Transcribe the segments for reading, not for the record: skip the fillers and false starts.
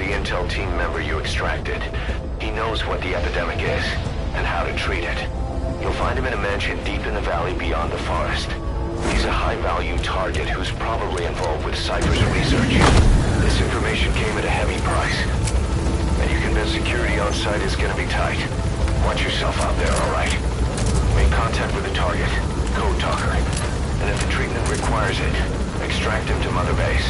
the intel team member you extracted. He knows what the epidemic is, and how to treat it. You'll find him in a mansion deep in the valley beyond the forest. He's a high-value target who's probably involved with Cypher's research. This information came at a heavy price. And you convince security on site is gonna be tight. Watch yourself out there, alright? Make contact with the target, Code Talker. And if the treatment requires it, extract him to Mother Base.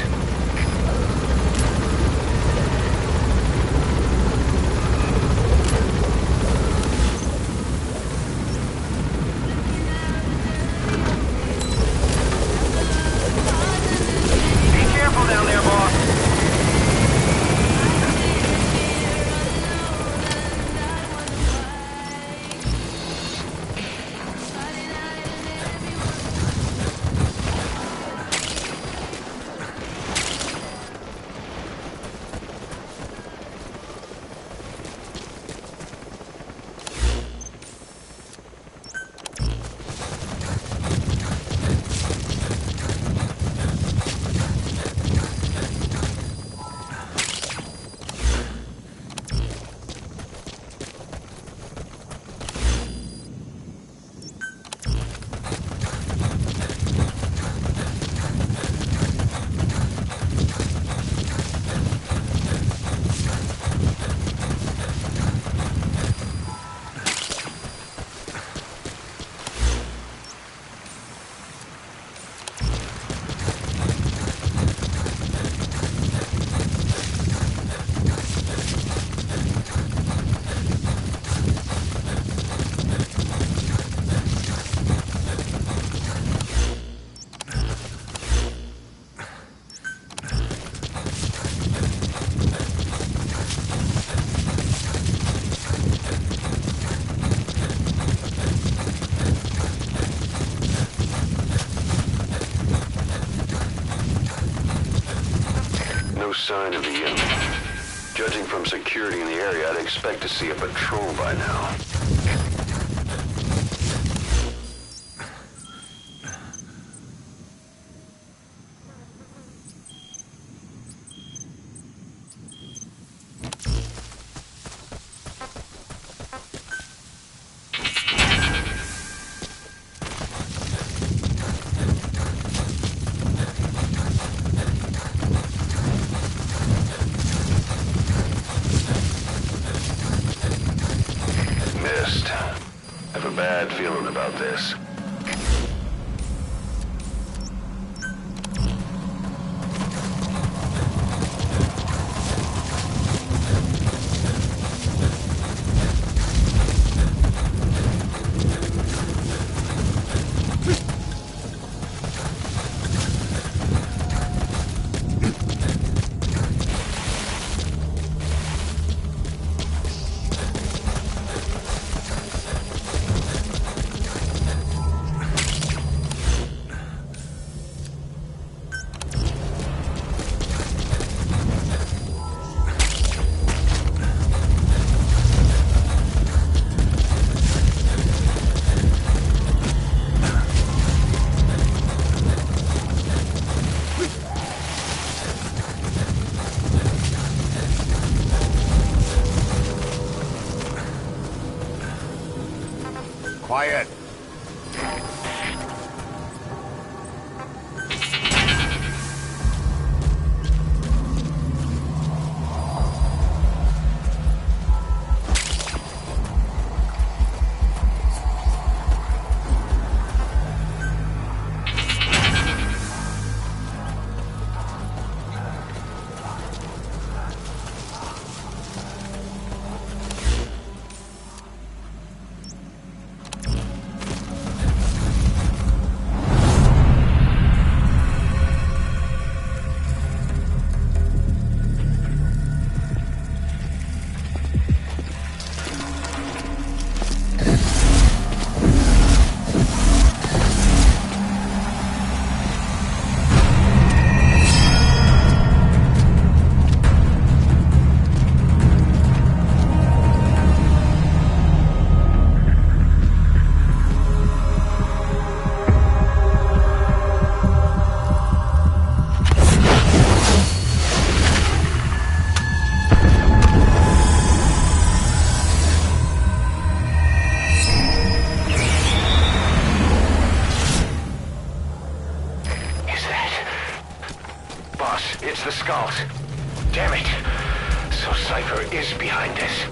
Sign of the enemy. Judging from security in the area, I'd expect to see a patrol by now. Bad feeling about this. Quiet. Cypher is behind this.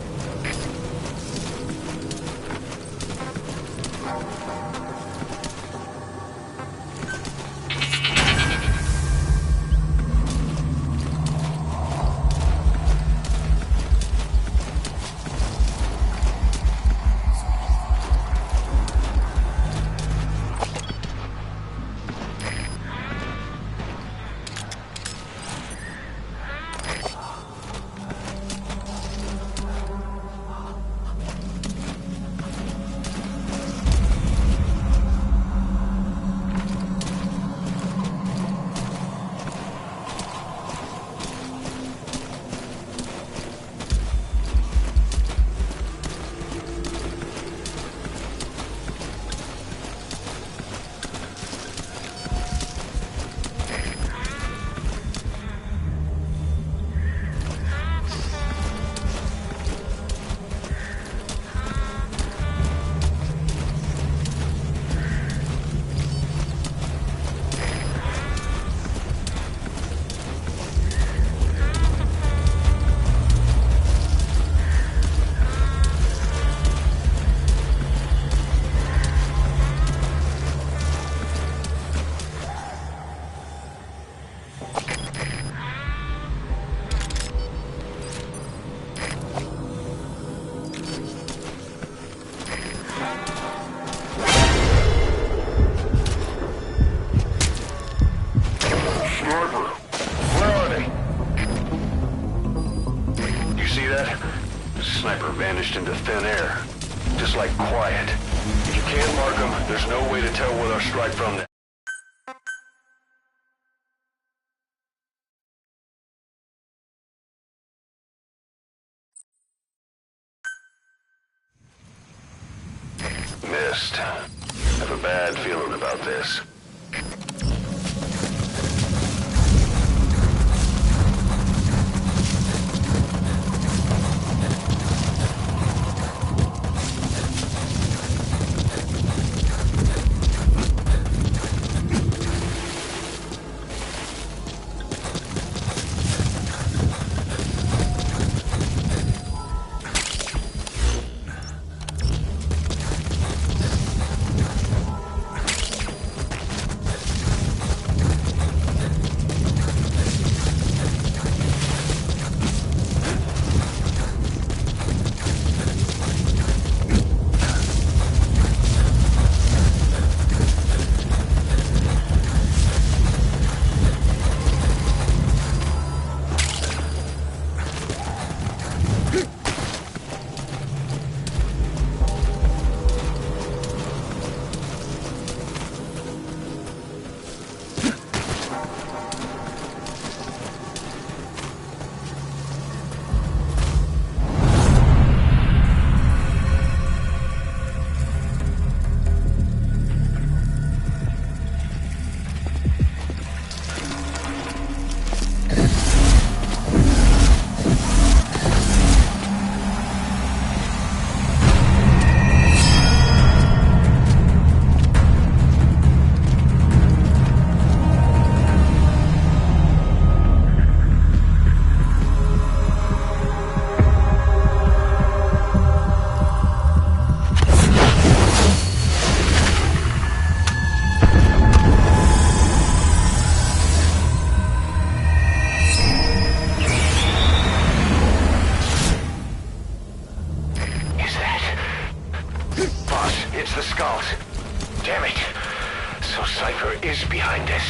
Into thin air. Just like quiet. If you can't mark them, there's no way to tell where they'll strike from them. Missed. Have a bad feeling about this. Damn it! So Cypher is behind this.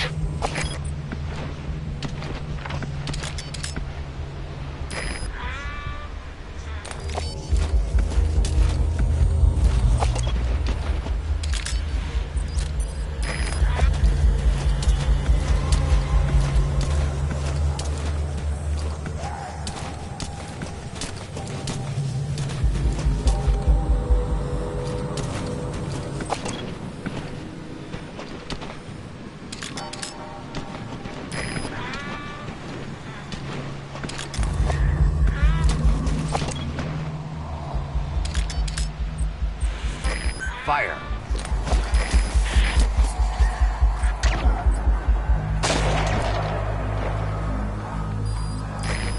Fire.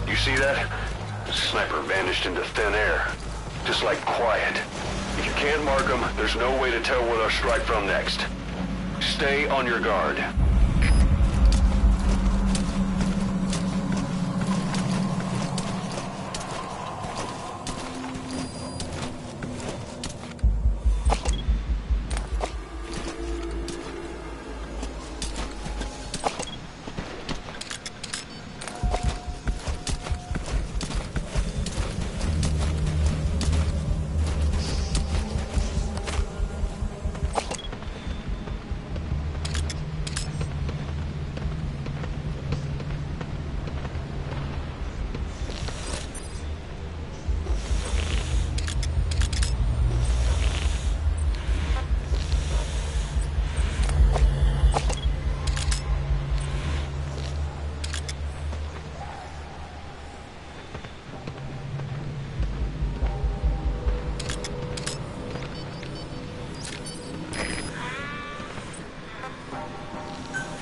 You see that? Sniper vanished into thin air. Just like quiet. If you can't mark them, there's no way to tell where they'll strike from next. Stay on your guard.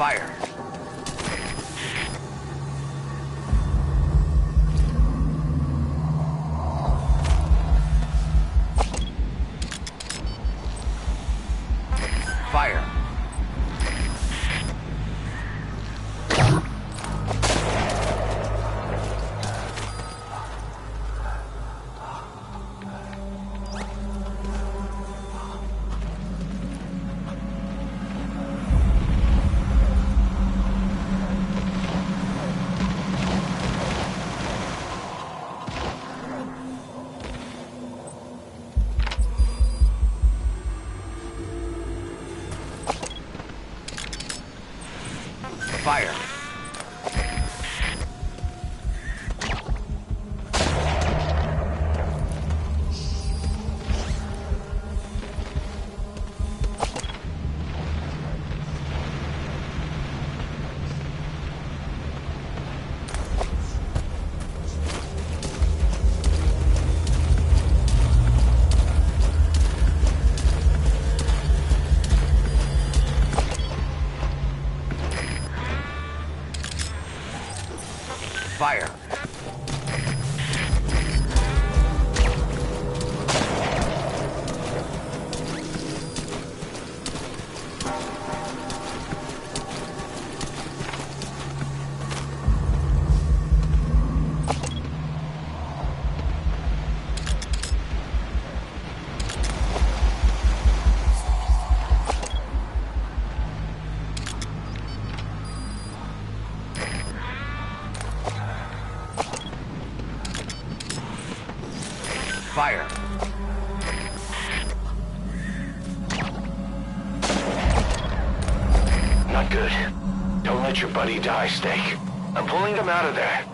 Fire. Fire. Fire. Fire. Fire. Not good. Don't let your buddy die, Snake. I'm pulling them out of there.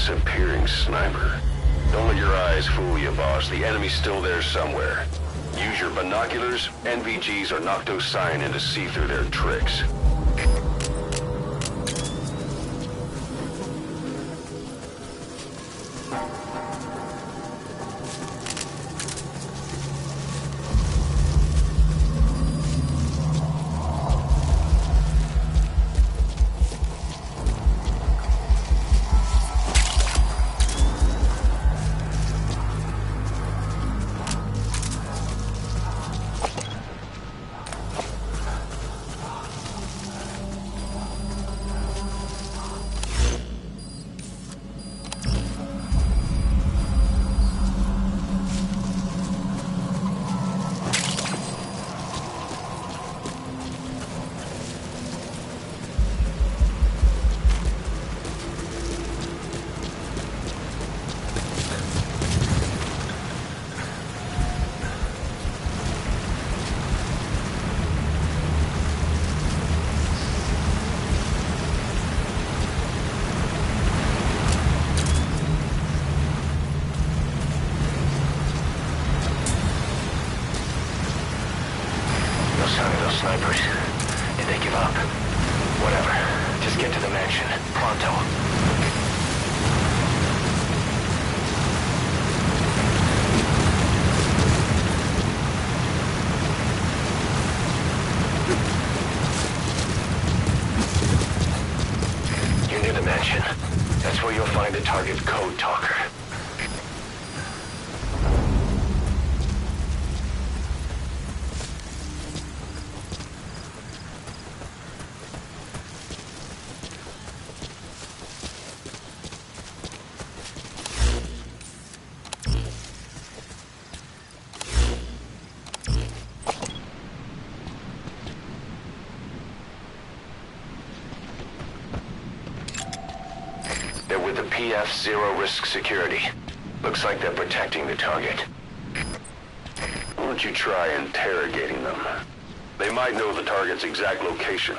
disappearing sniper. Don't let your eyes fool you, boss. The enemy's still there somewhere. Use your binoculars. NVGs or Nocto cyanin to see through their tricks. Snipers. If they give up, whatever. Just get to the mansion. Pronto. You're near the mansion. That's where you'll find the target code talker. They're with the PF Zero Risk Security. Looks like they're protecting the target. Why don't you try interrogating them? They might know the target's exact location.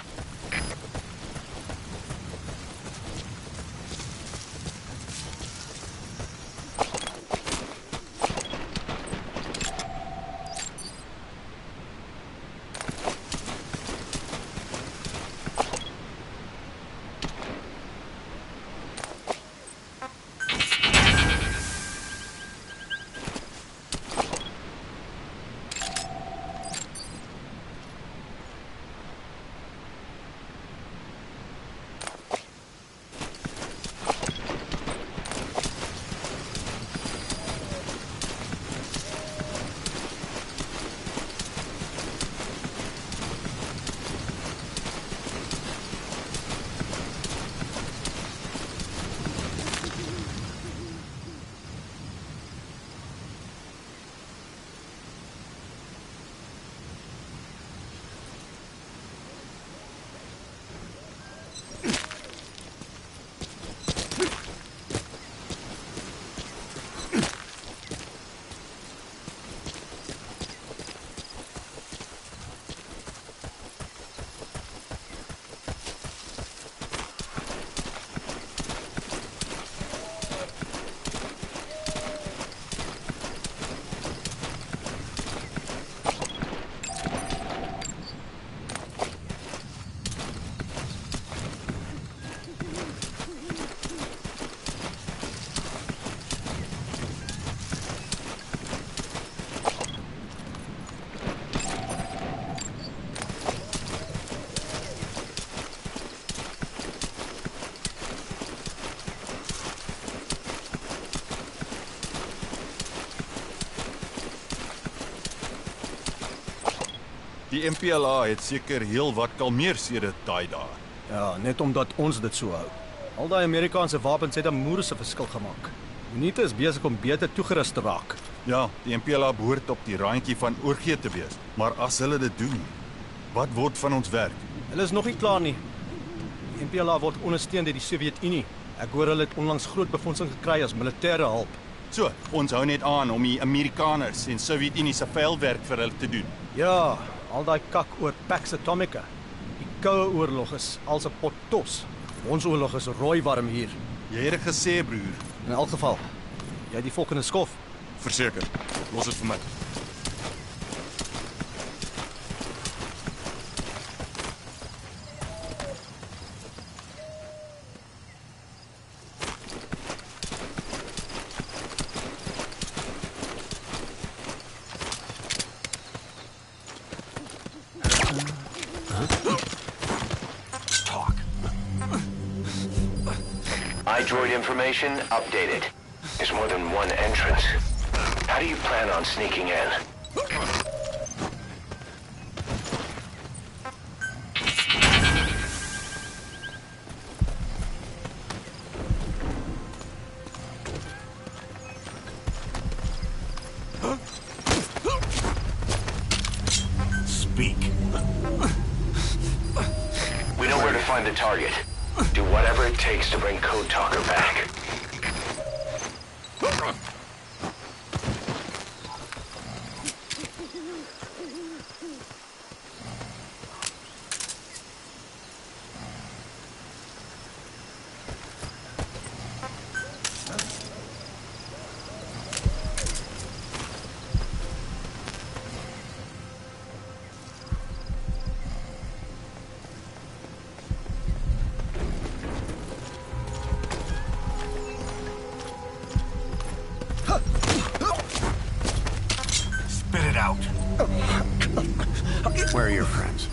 Die MPLA het seker heel wat kalmeer sedert daai dae. Ja, net omdat ons dit so hou. Al daai Amerikaanse wapens het 'n moerse verskil gemaak. Unite is besig om beter toegerus te raak. Ja, die MPLA behoort op die randjie van oorgee te wees. Maar as hulle dit doen, wat word van ons werk? Hulle is nog nie klaar nie. Die MPLA word ondersteun deur die Sowjetunie. Ek hoor hulle het onlangs groot befondsing gekry as militêre hulp. So, ons hou net aan om die Amerikaners en Sowjetunie se vuilwerk vir hulle te doen. Ja, al daai kak oor Pax Atomica. Die koue oorlog is als 'n pot tos. Ons oorlog is rooi warm hier. Jy het gesê, broer. In elk geval, jy het die volgende skof. Verseker. Los dit vir my. iDroid information updated. There's more than one entrance. How do you plan on sneaking in? Speak. We know where to find the target. Do whatever it takes to bring Code Talker back. Spit it out. Where are your friends?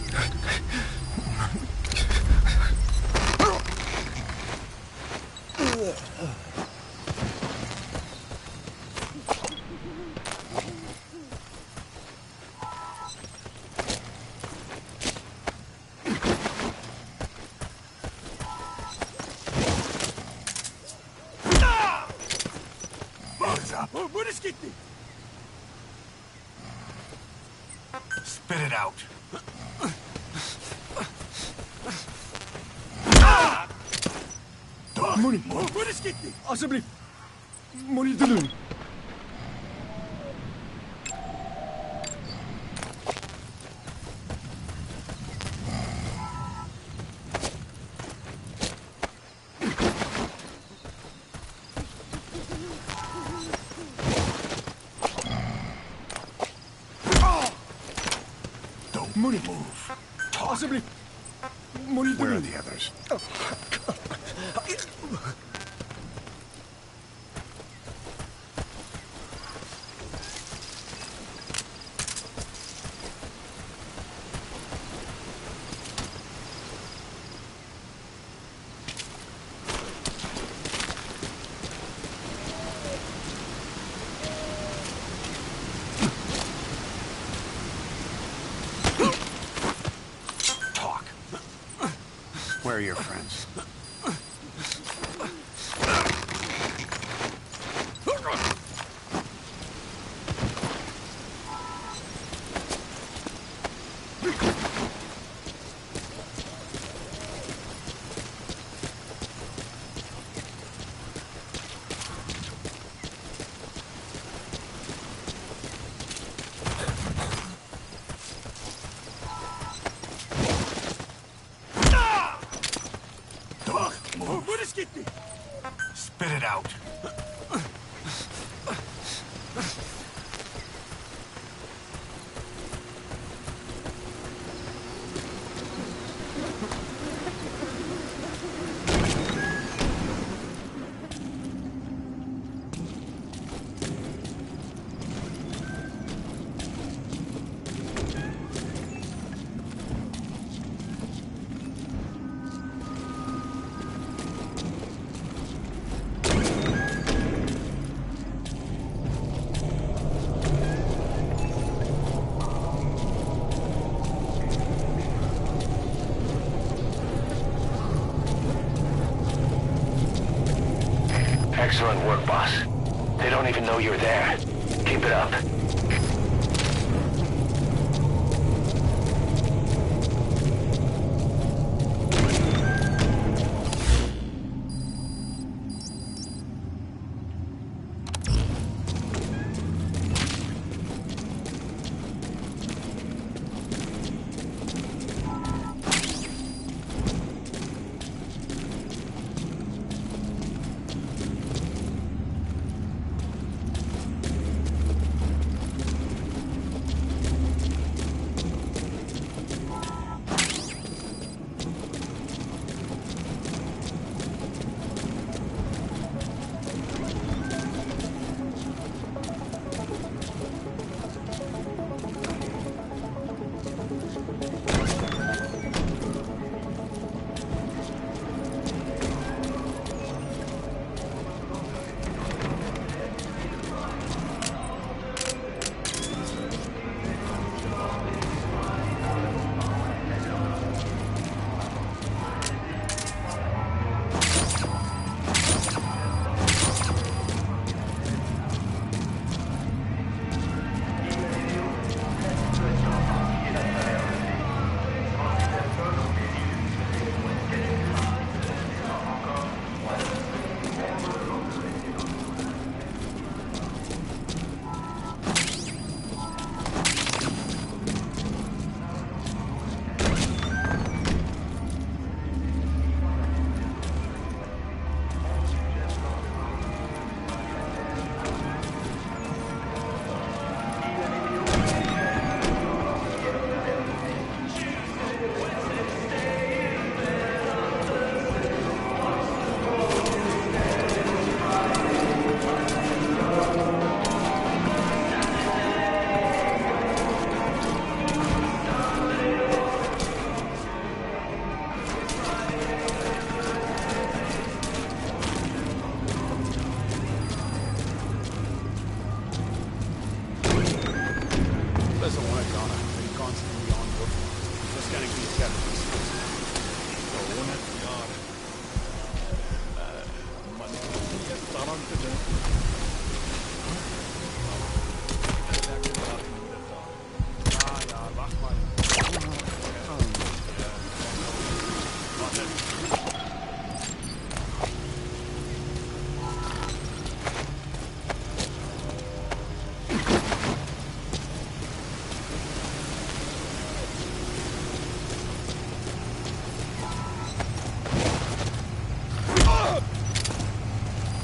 Spit it out. Moenie. Asseblief. Moenie dit doen. Mooney move. Talk. Asseblief. Moenie dit Where are doen. the others? Talk. Where are your friends? Spit it out. Excellent work, boss. They don't even know you're there. Keep it up.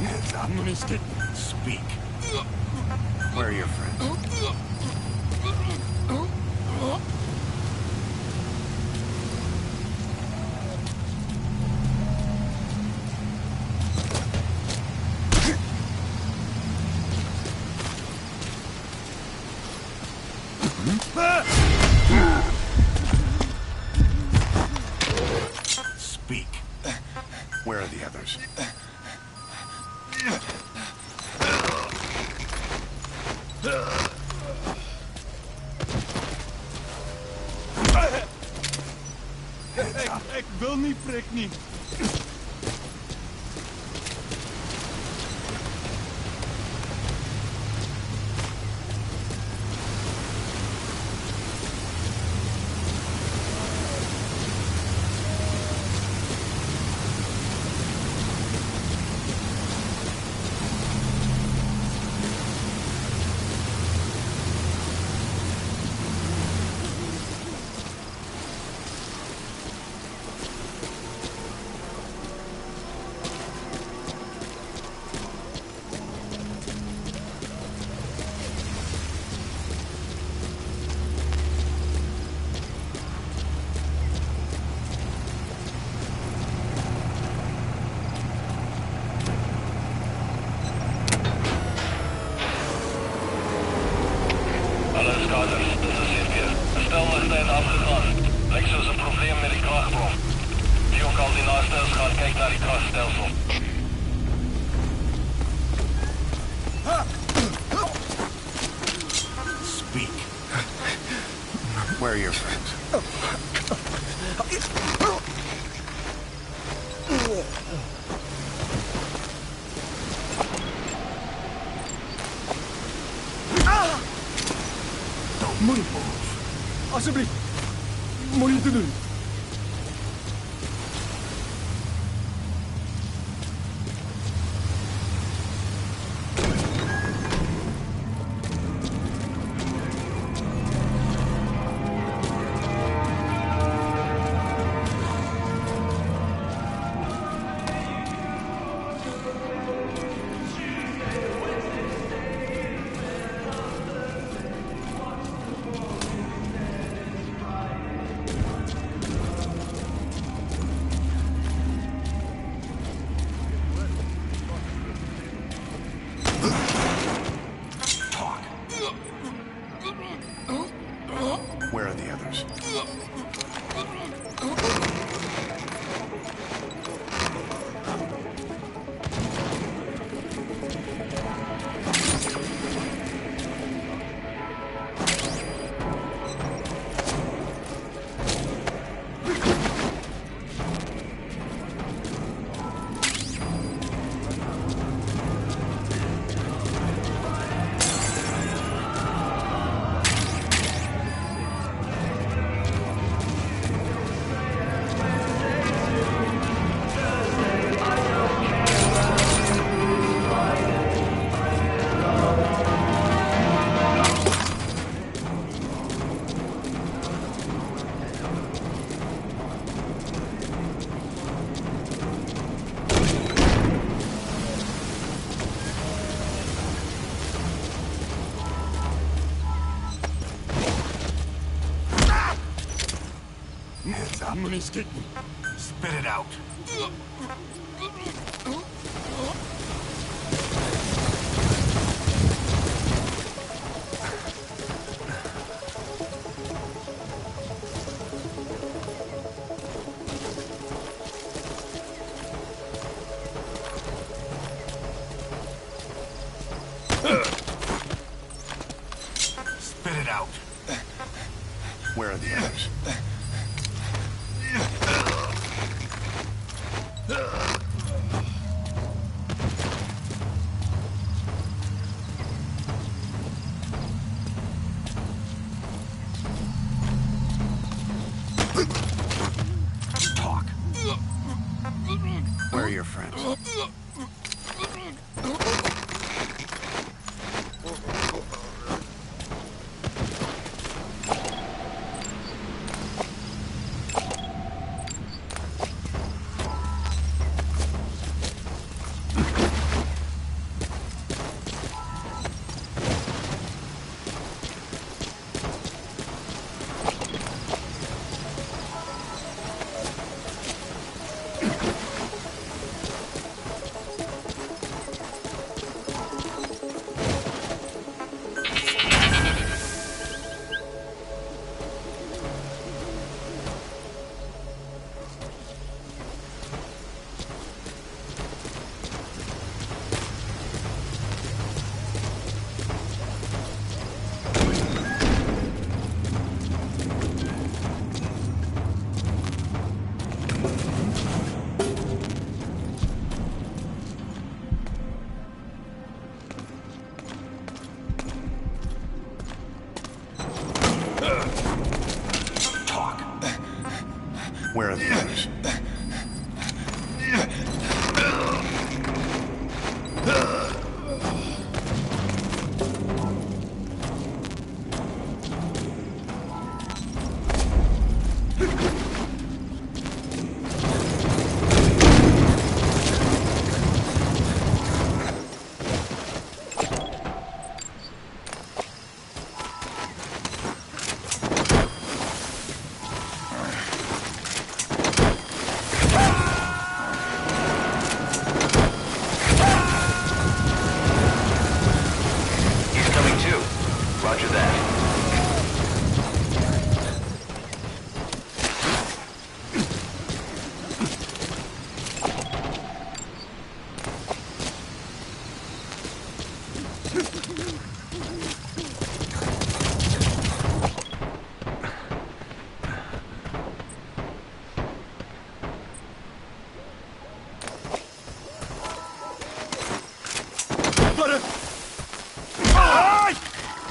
Hands up. Speak. Where are your friends? Speak. Where are the others? Ek wil nie prek nie. Speak. Where are your friends? Don't move. Asseblief. Moenie te doen. Where are the others? Hands up. Spit it out. Spit it out. Where are the others? Talk. Where are your friends?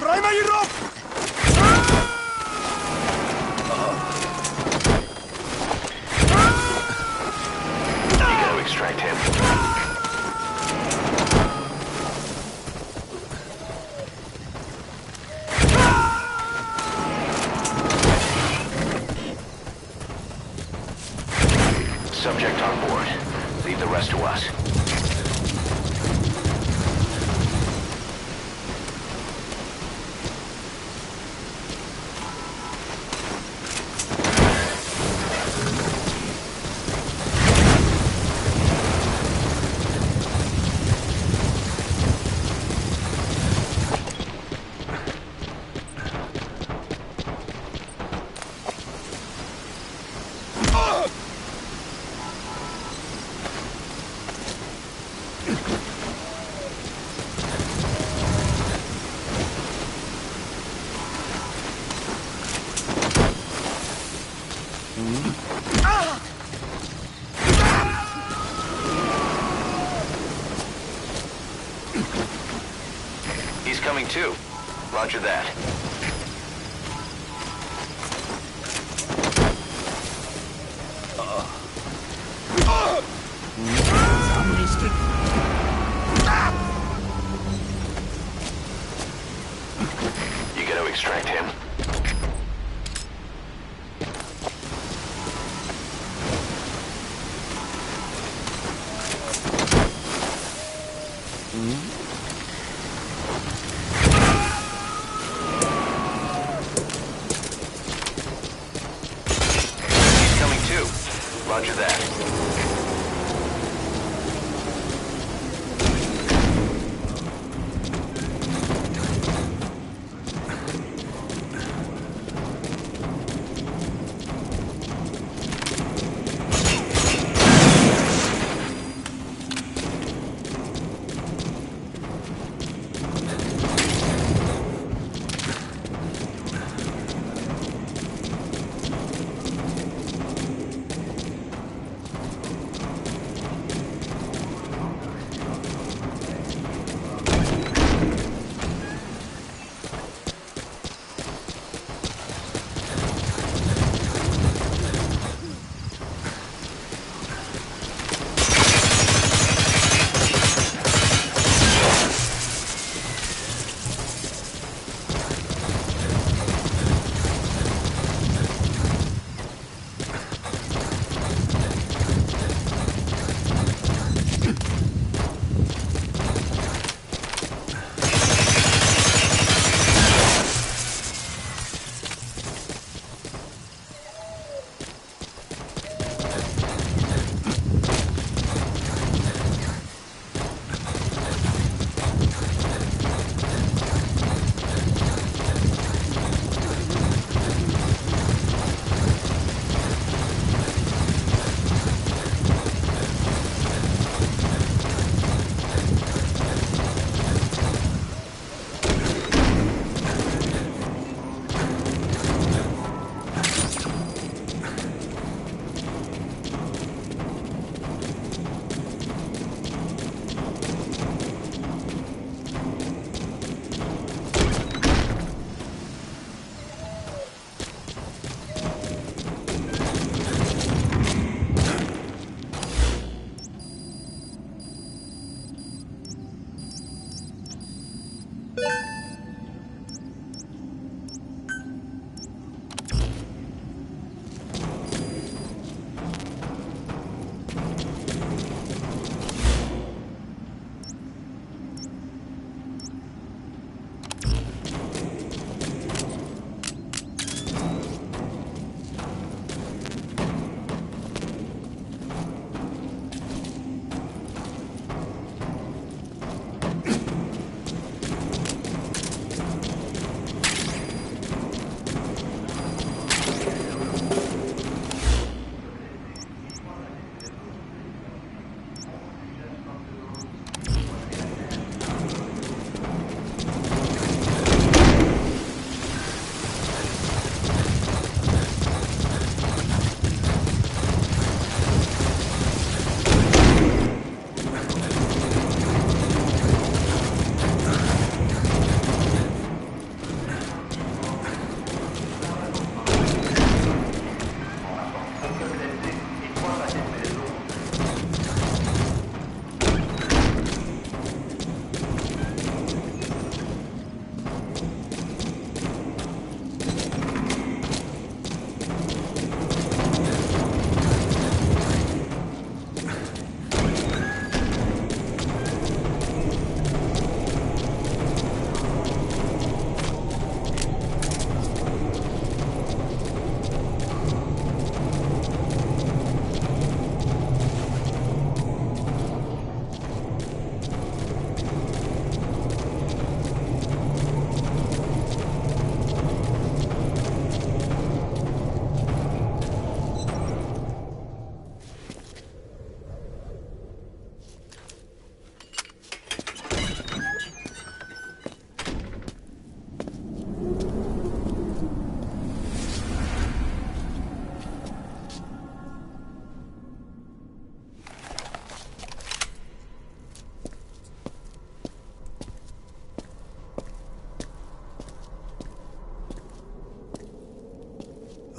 Draai my hierop! You gotta extract him. Subject on board. Leave the rest to us. He's coming too. Roger that. You gotta extract him. He's coming too. Roger that.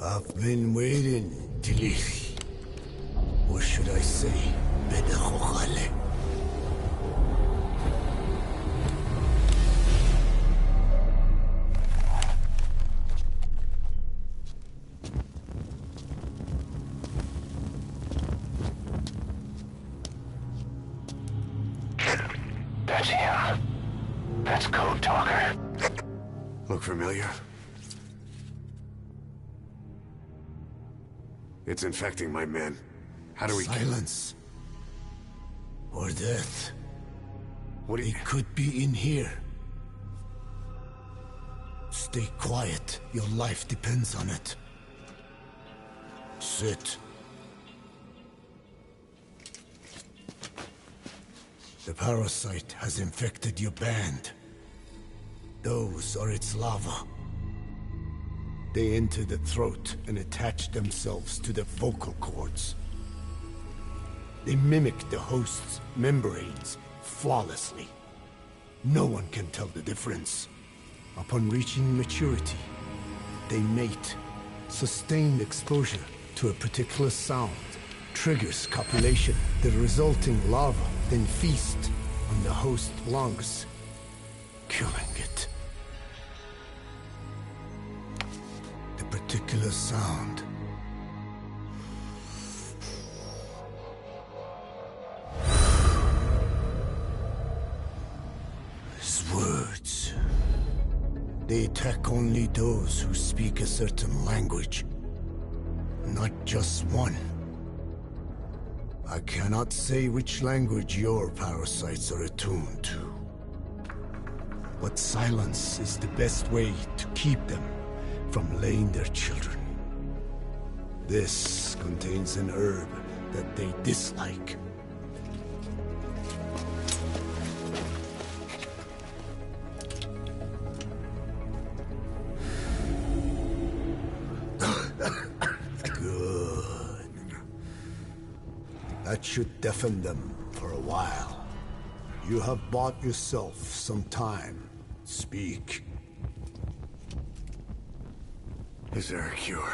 I've been waiting, Tilich. Or should I say, Bedachochale. That's him. That's Code Talker. Look familiar? It's infecting my men. How do we... Silence. Or death. What do you... It could be in here. Stay quiet. Your life depends on it. Sit. The parasite has infected your band. Those are its larvae. They enter the throat and attach themselves to the vocal cords. They mimic the host's membranes flawlessly. No one can tell the difference. Upon reaching maturity, they mate. Sustained exposure to a particular sound triggers copulation. The resulting larva then feast on the host lungs, killing it. The particular sound is words. They attack only those who speak a certain language, not just one. I cannot say which language your parasites are attuned to. But silence is the best way to keep them from laying their children. This contains an herb that they dislike. Good. That should deafen them for a while. You have bought yourself some time. Speak. Is there a cure?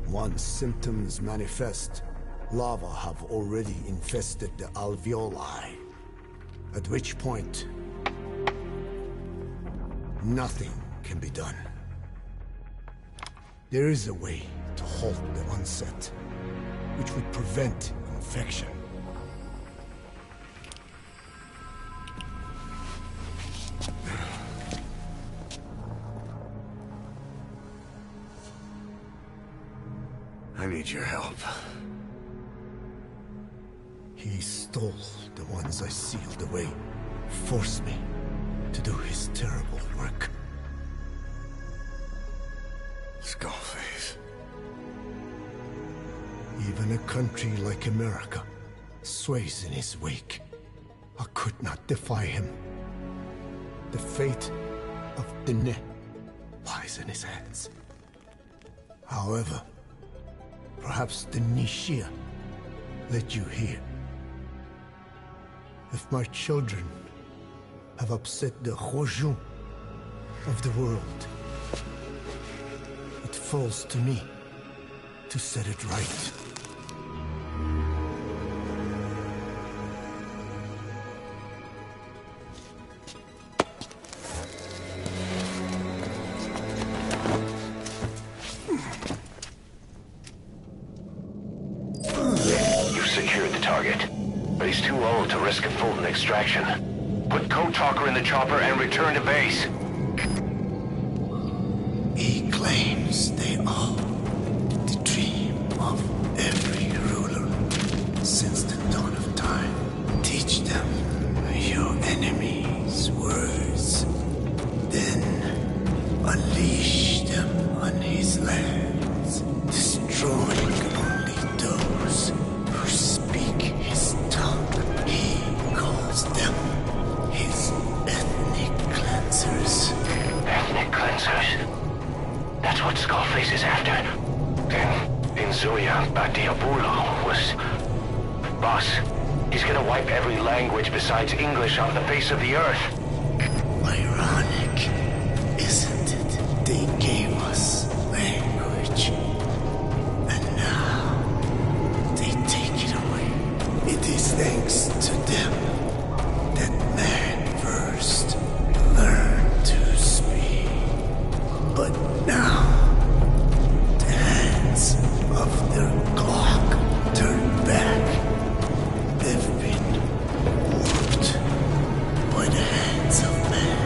Once symptoms manifest, larvae have already infested the alveoli. At which point, nothing can be done. There is a way to halt the onset, which would prevent infection. I need your help. He stole the ones I sealed away, forced me to do his terrible work. Skullface. Even a country like America sways in his wake. I could not defy him. The fate of Dene lies in his hands. However, perhaps the Nishia led you here. If my children have upset the Hojun of the world, it falls to me to set it right. Risk a Fulton extraction. Put Code Talker in the chopper and return to base. He claims they are the dream of every ruler since the dawn of time. Teach them your enemies' words. Then unleash them on his lands, destroying only those who speak his tongue. Them his ethnic cleansers. Ethnic cleansers? That's what Skullface is after. Then, in Zoya, Badiabulo was... Boss, he's gonna wipe every language besides English off the face of the earth. Ironic, isn't it? They gave us It is thanks to them that man first learned to speak. But now, the hands of their clock turn back. They've been warped by the hands of man.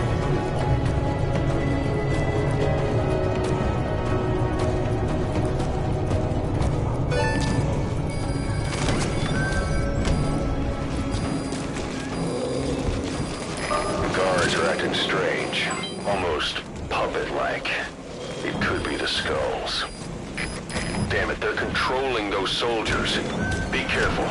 Guards are acting strange. Almost puppet-like. It could be the skulls. Damn it, they're controlling those soldiers. Be careful.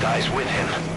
dies with him.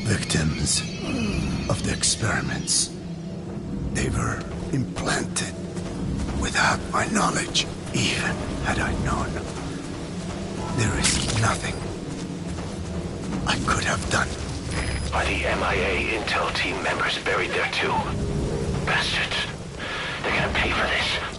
Victims of the experiments. They were implanted without my knowledge. Even had I known, there is nothing I could have done. Are the MIA intel team members buried there too? Bastards. They're gonna pay for this.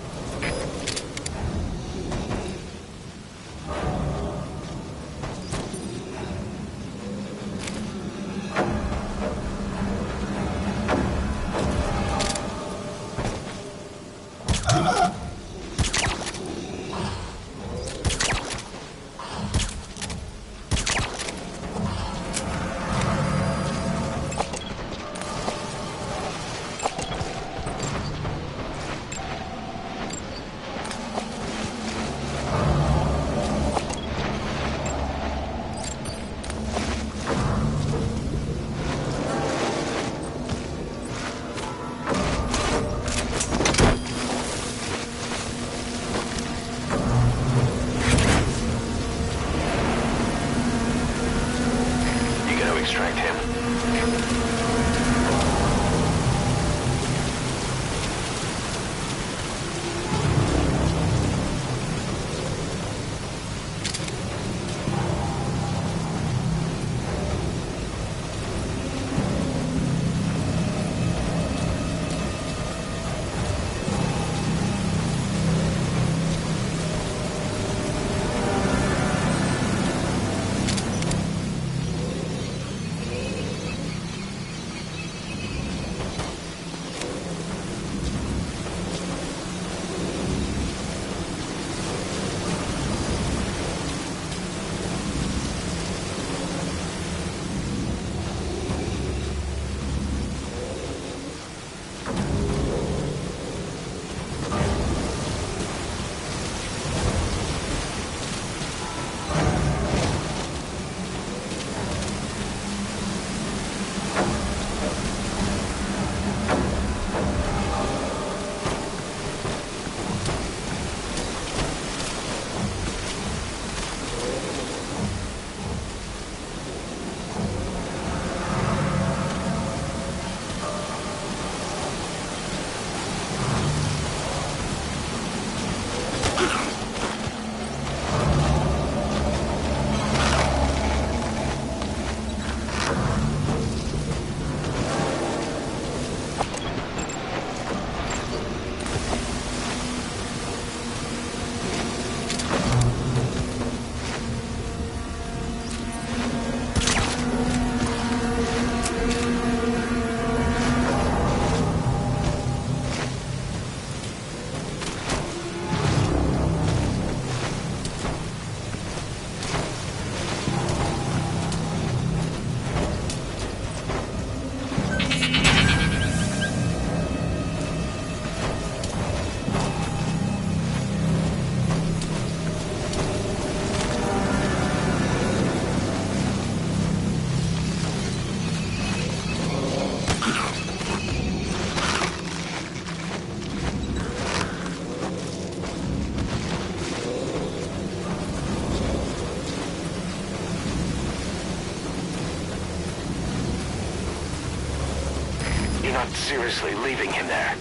not seriously leaving him there.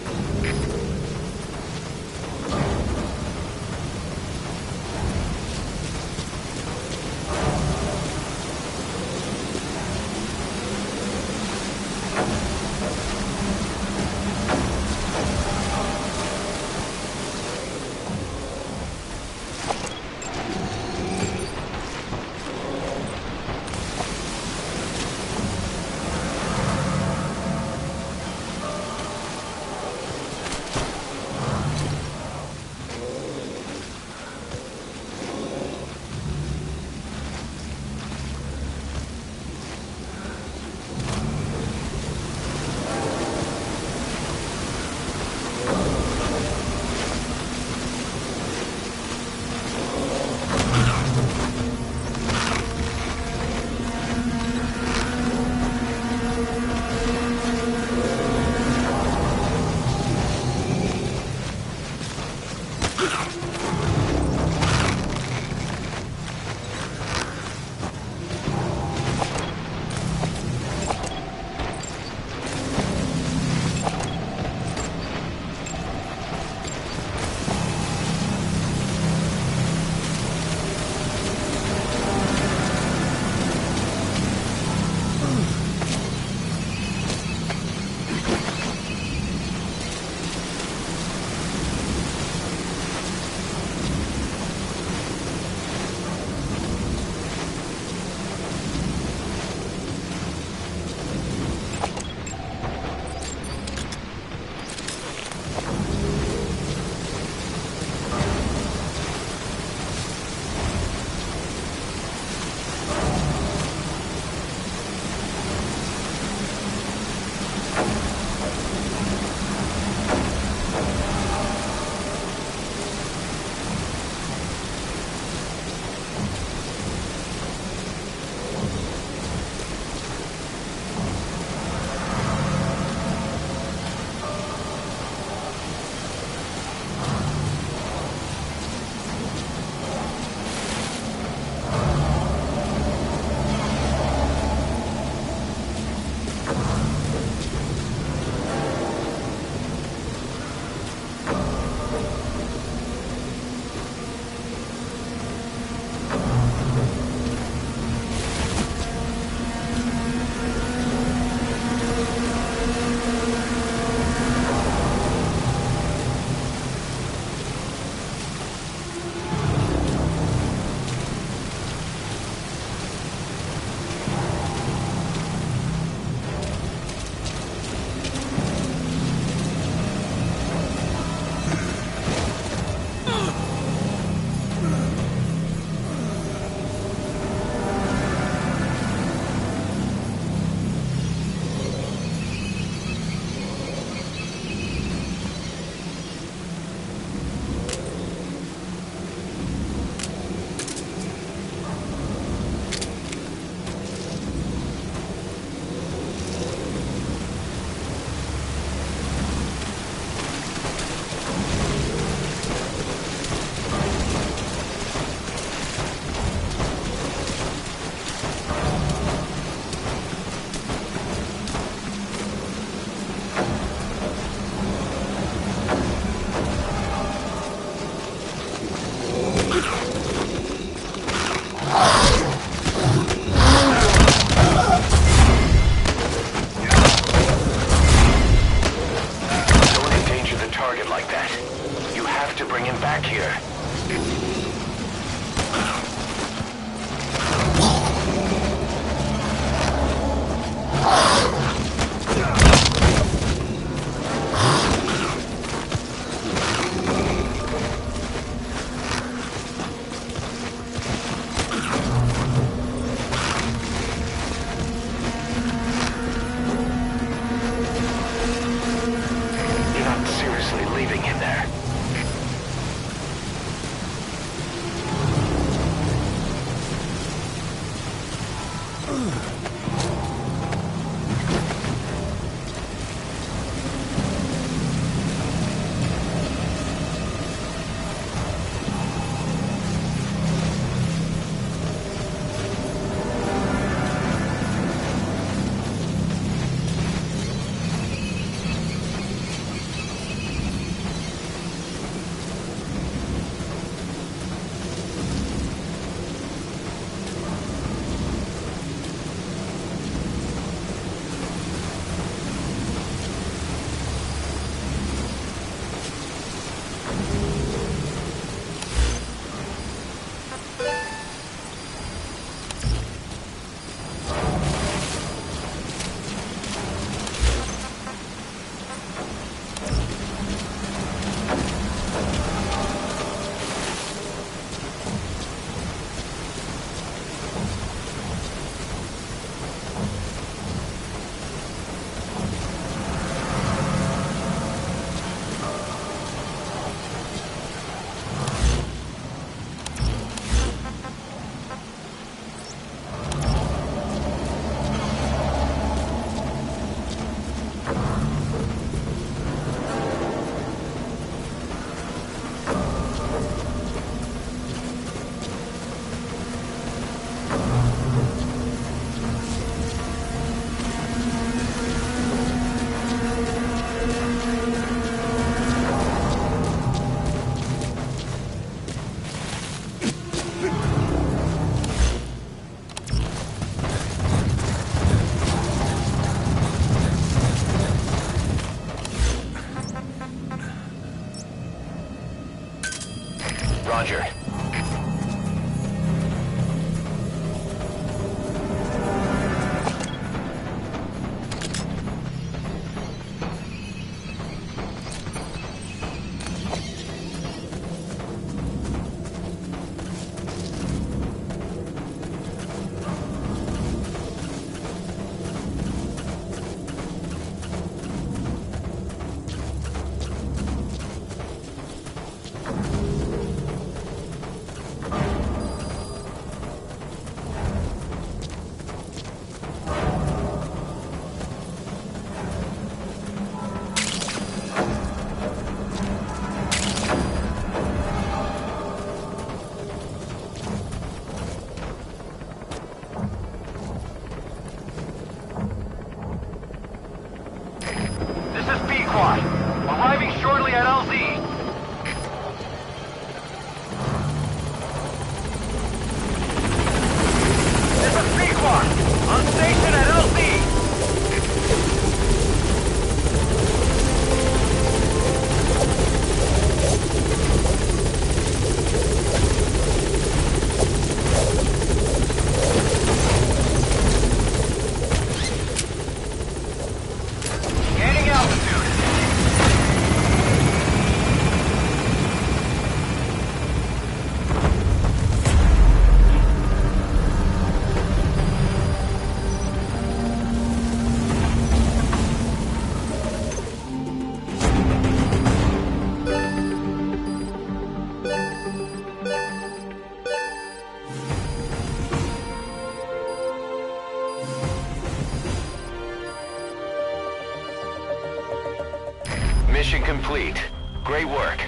complete. Great work.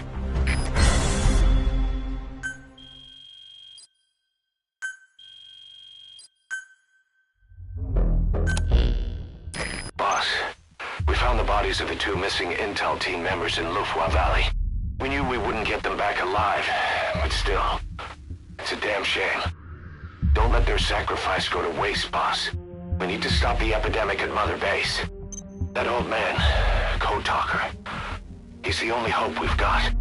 Boss, we found the bodies of the 2 missing Intel team members in Lufwa Valley. We knew we wouldn't get them back alive, but still, it's a damn shame. Don't let their sacrifice go to waste, boss. We need to stop the epidemic at Mother Base. That old man, Code Talker, he's the only hope we've got.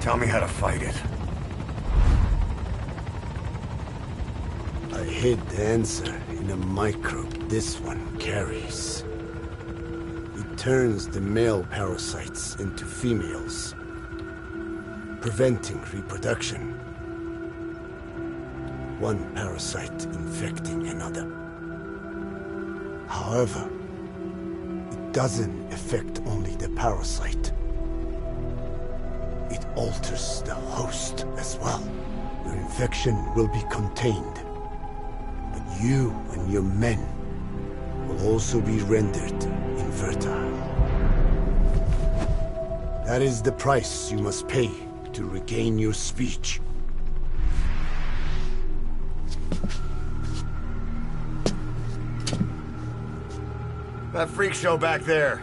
Tell me how to fight it. I hid the answer in a microbe this one carries. It turns the male parasites into females, preventing reproduction. One parasite infecting another. However, it doesn't affect only the parasite. It alters the host as well. Your infection will be contained, but you and your men will also be rendered infertile. That is the price you must pay to regain your speech. That freak show back there.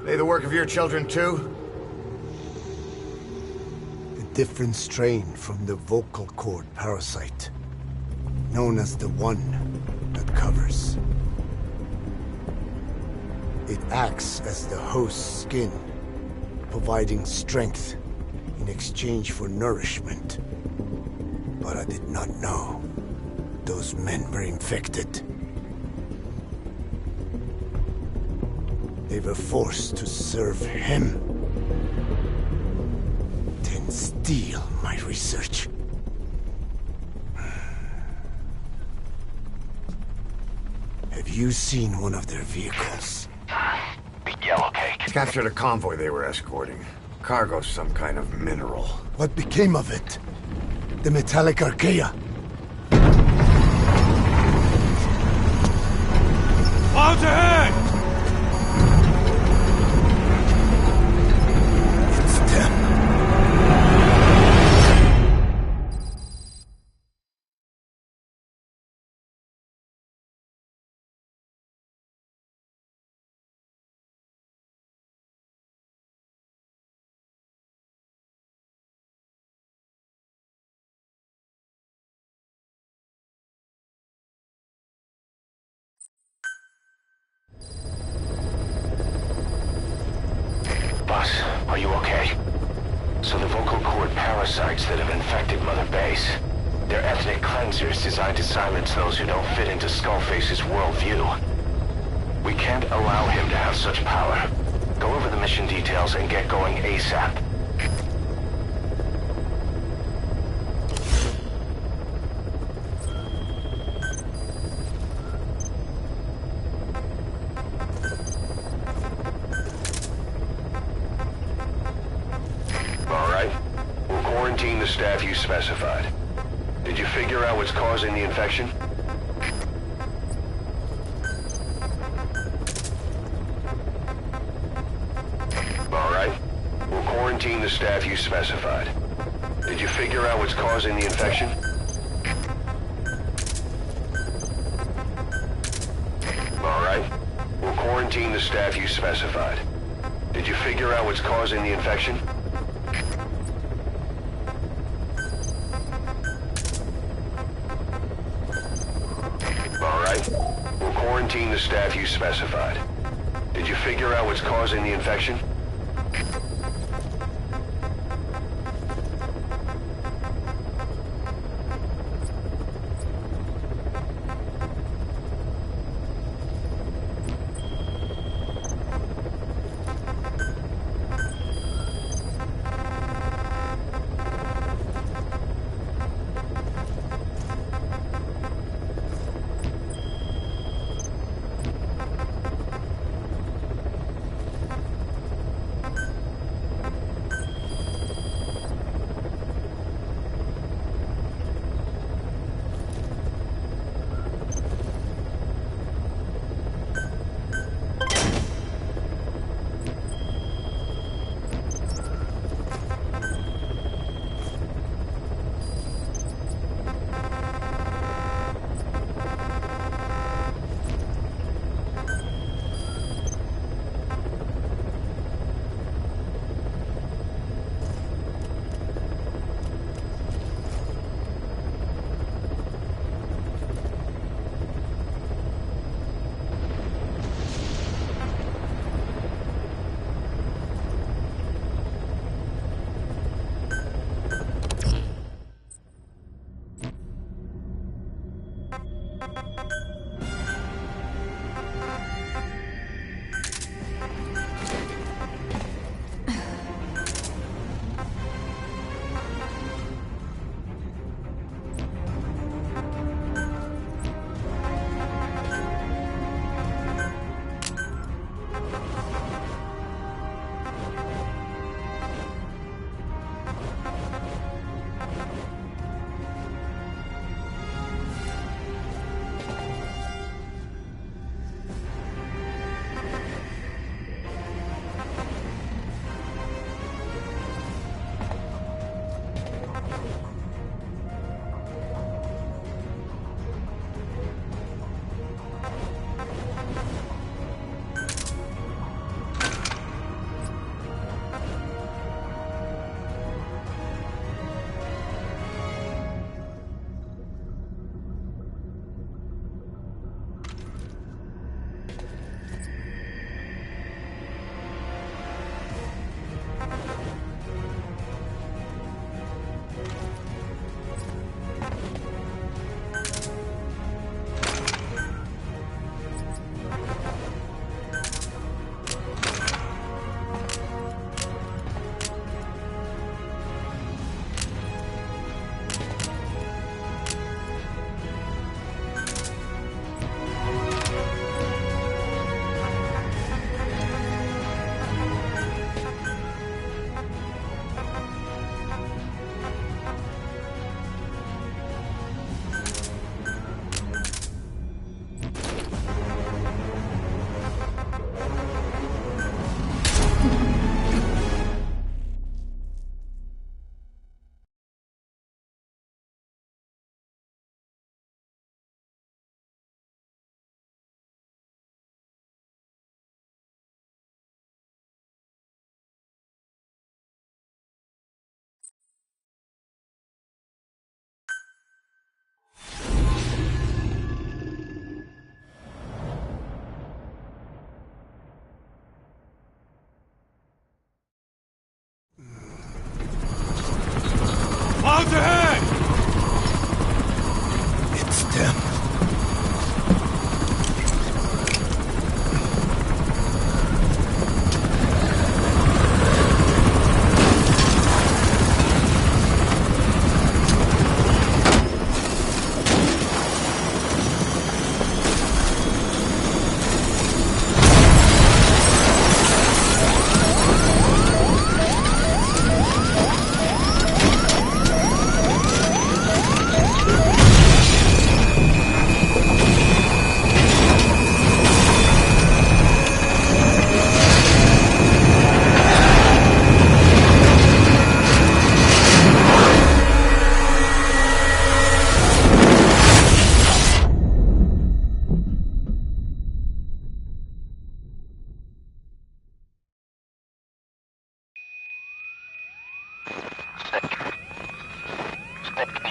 They the work of your children too? Different strain from the vocal cord parasite, known as the one that covers. It acts as the host's skin, providing strength in exchange for nourishment. But I did not know those men were infected. They were forced to serve him. Steal my research. Have you seen one of their vehicles? The yellow cake. Captured a convoy they were escorting. Cargo, some kind of mineral. What became of it? The metallic archaea. Out ahead! It's them. Boss, are you okay? So the vocal cord parasites that have infected Mother Base, they're ethnic cleansers designed to silence those who don't fit into Skullface's worldview. We can't allow him to have such power. Go over the mission details and get going ASAP. The staff you specified. Did you figure out what's causing the infection? All right. We'll quarantine the staff you specified. Did you figure out what's causing the infection? the staff you specified. Did you figure out what's causing the infection? All right. We'll quarantine the staff you specified. Did you figure out what's causing the infection?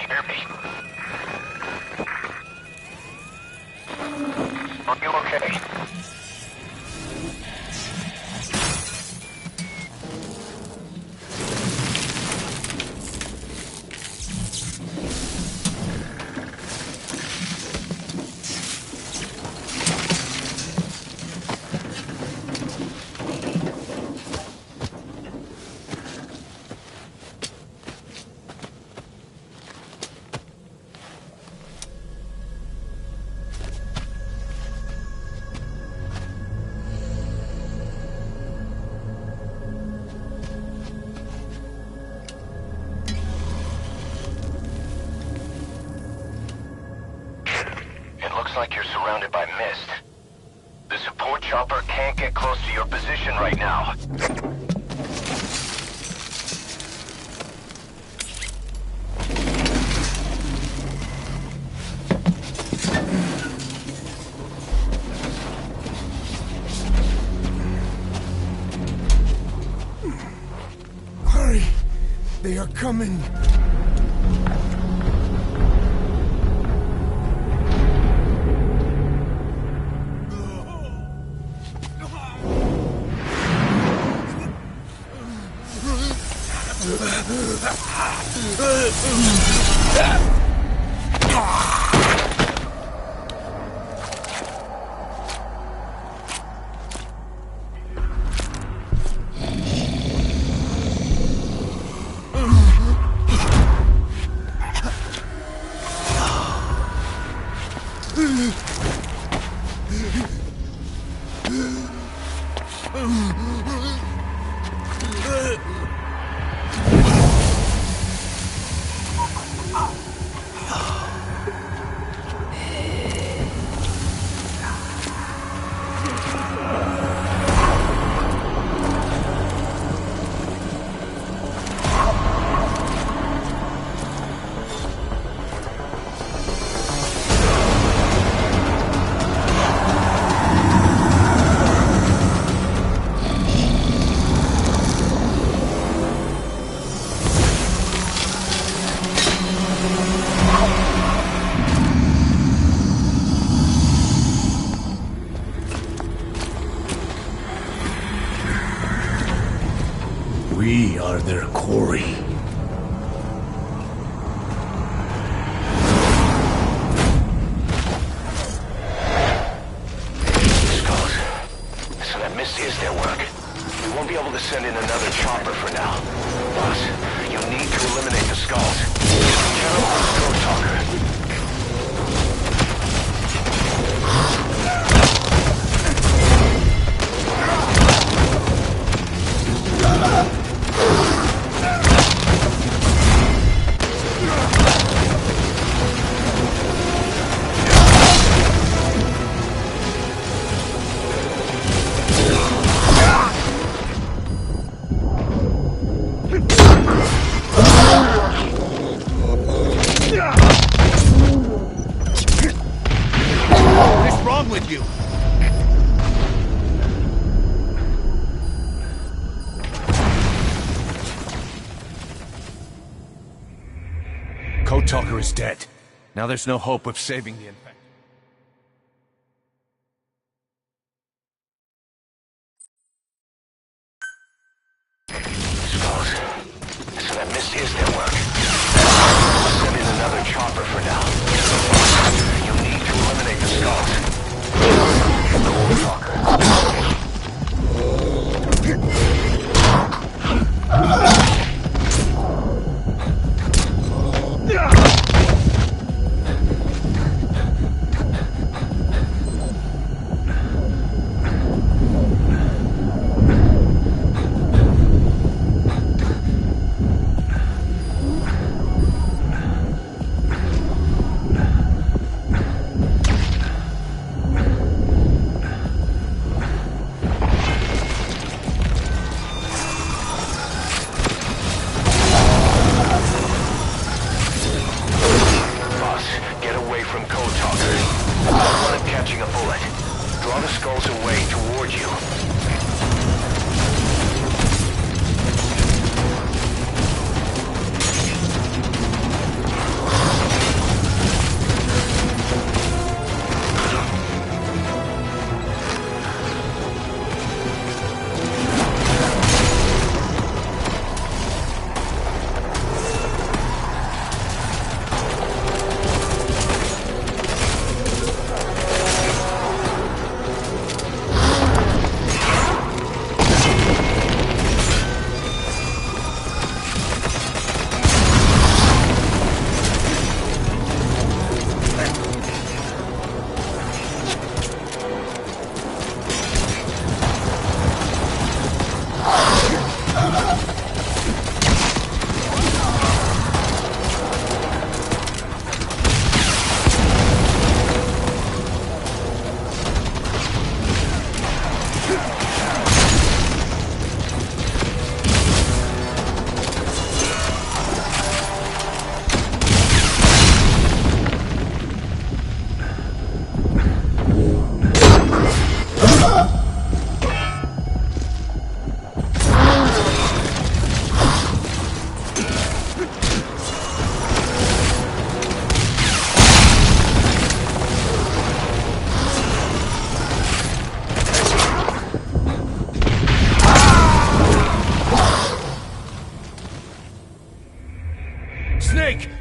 hear me? Are you okay? Like you're surrounded by mist. The support chopper can't get close to your position right now. Hurry! They are coming! We are their quarry. Skulls. So that mist is their work. We won't be able to send in another chopper for now. Boss, you need to eliminate the skulls. General, go talker. What's wrong with you? Code Talker is dead. Now there's no hope of saving the infected. Skulls. So that mist is their work. Send in another chopper for now. You need to eliminate the skulls. Go talker.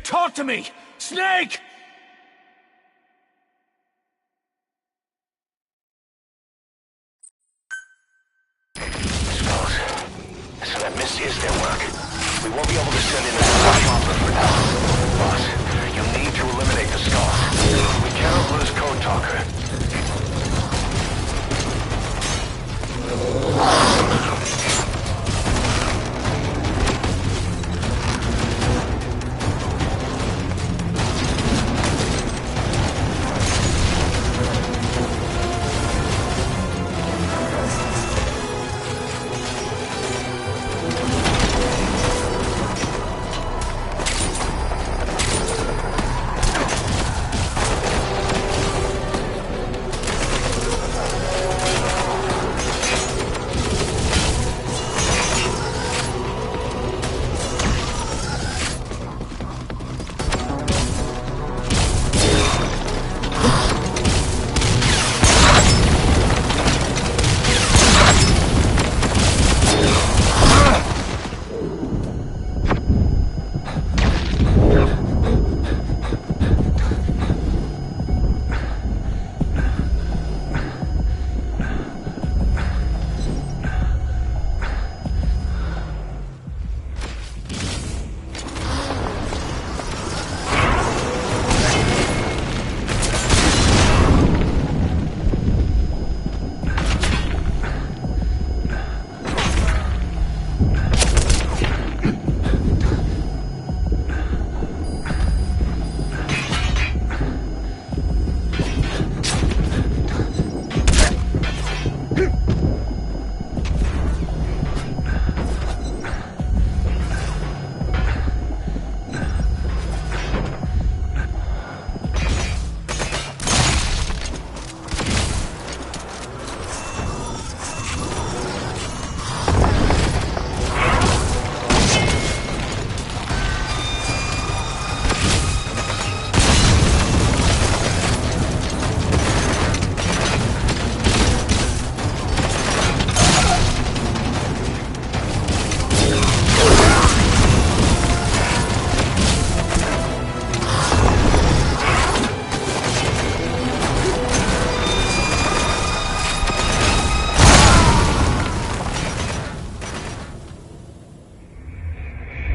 talk to me! Snake! Skulls. So that mist is their work. We won't be able to send in another chopper for now. Boss, you need to eliminate the skulls. We cannot lose Code Talker.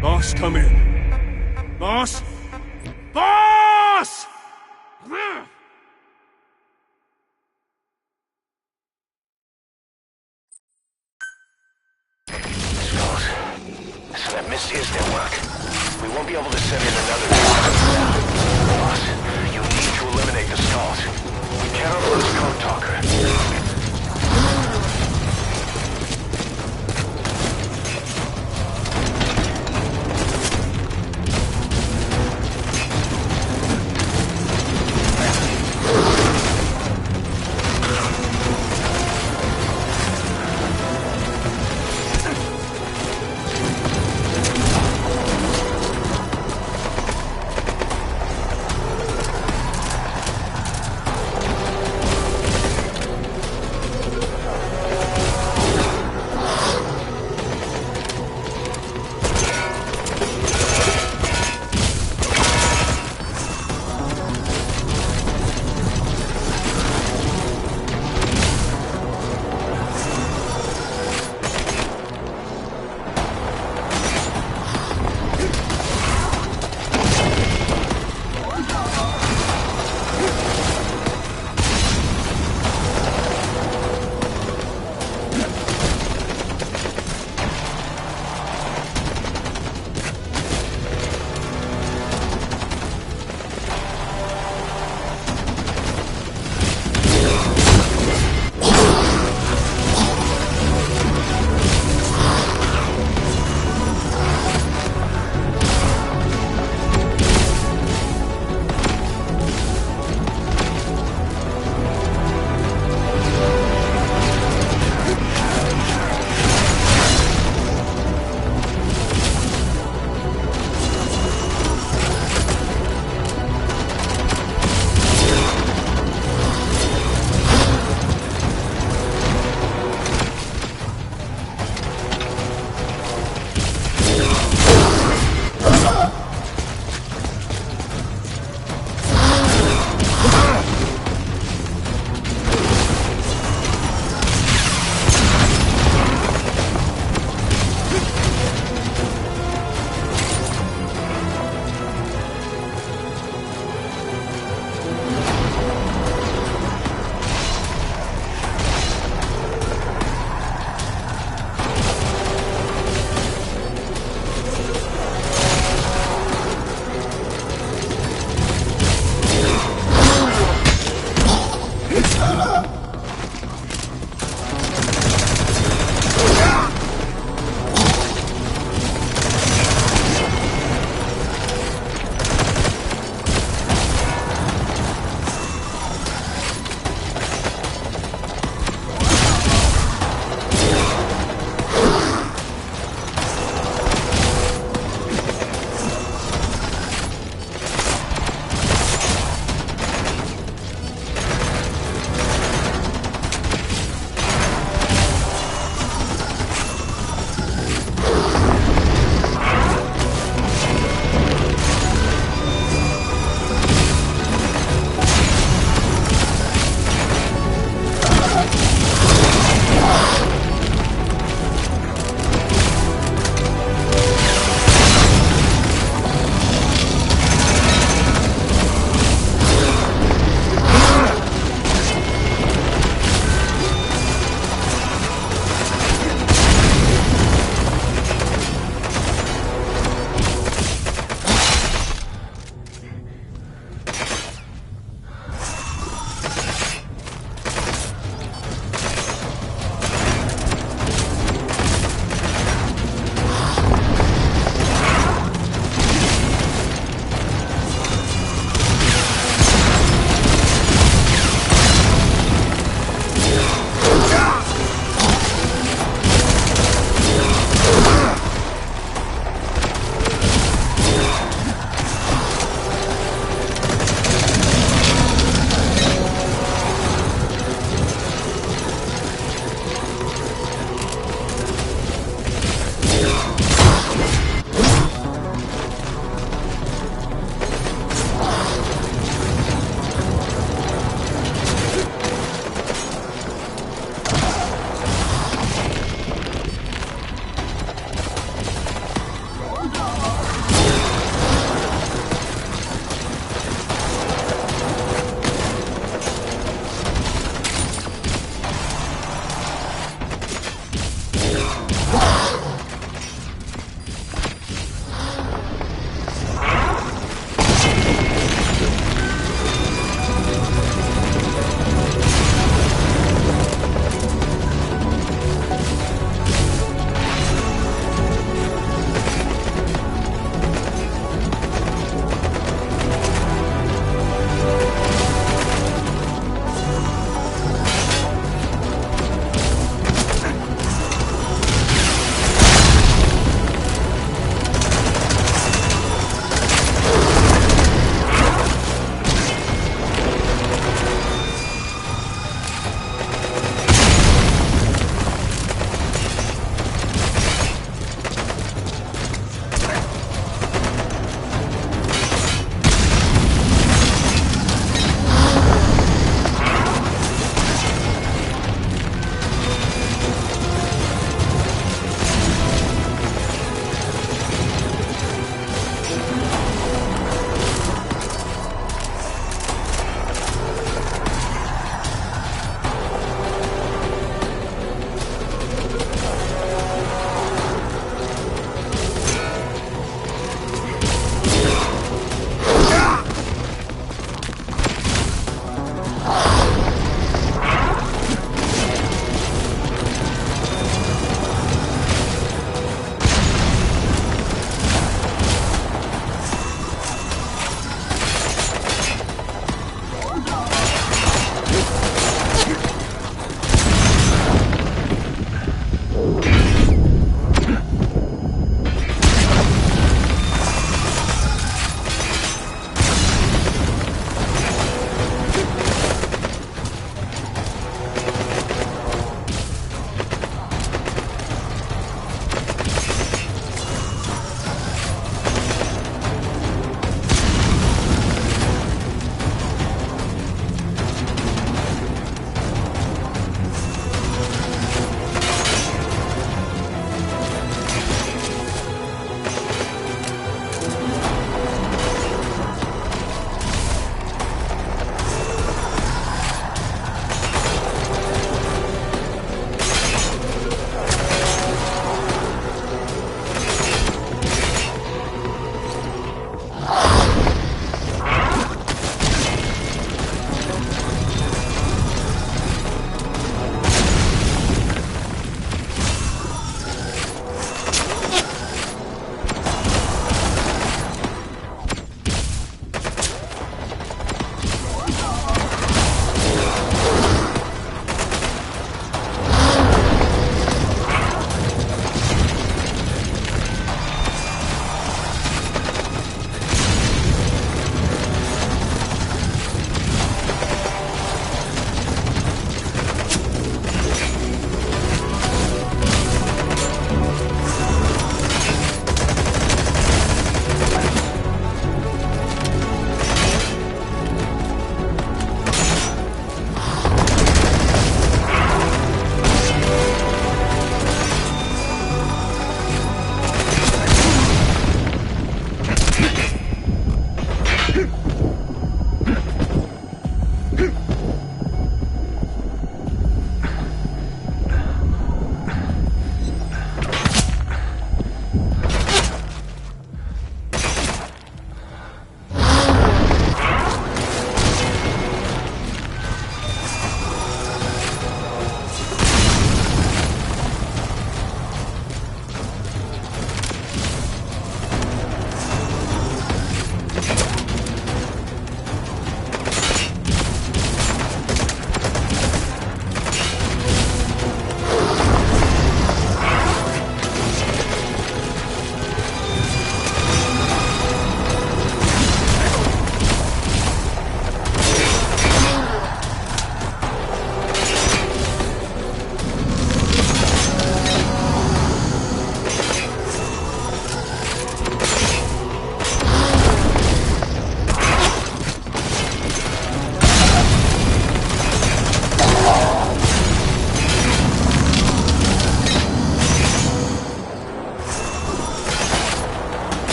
Boss, come in. Boss? Boss! Skulls. So that mist is their work. We won't be able to send in another chopper for now. Boss, you need to eliminate the skulls. We cannot lose Code Talker.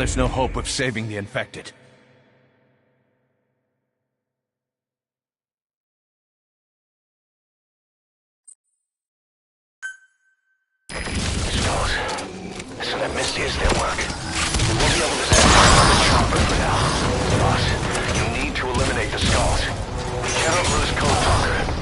there's no hope of saving the infected. Skulls. So that Misty is their work. We won't be able to send them on the chopper for now. Boss, you need to eliminate the skulls. We cannot lose Code Talker.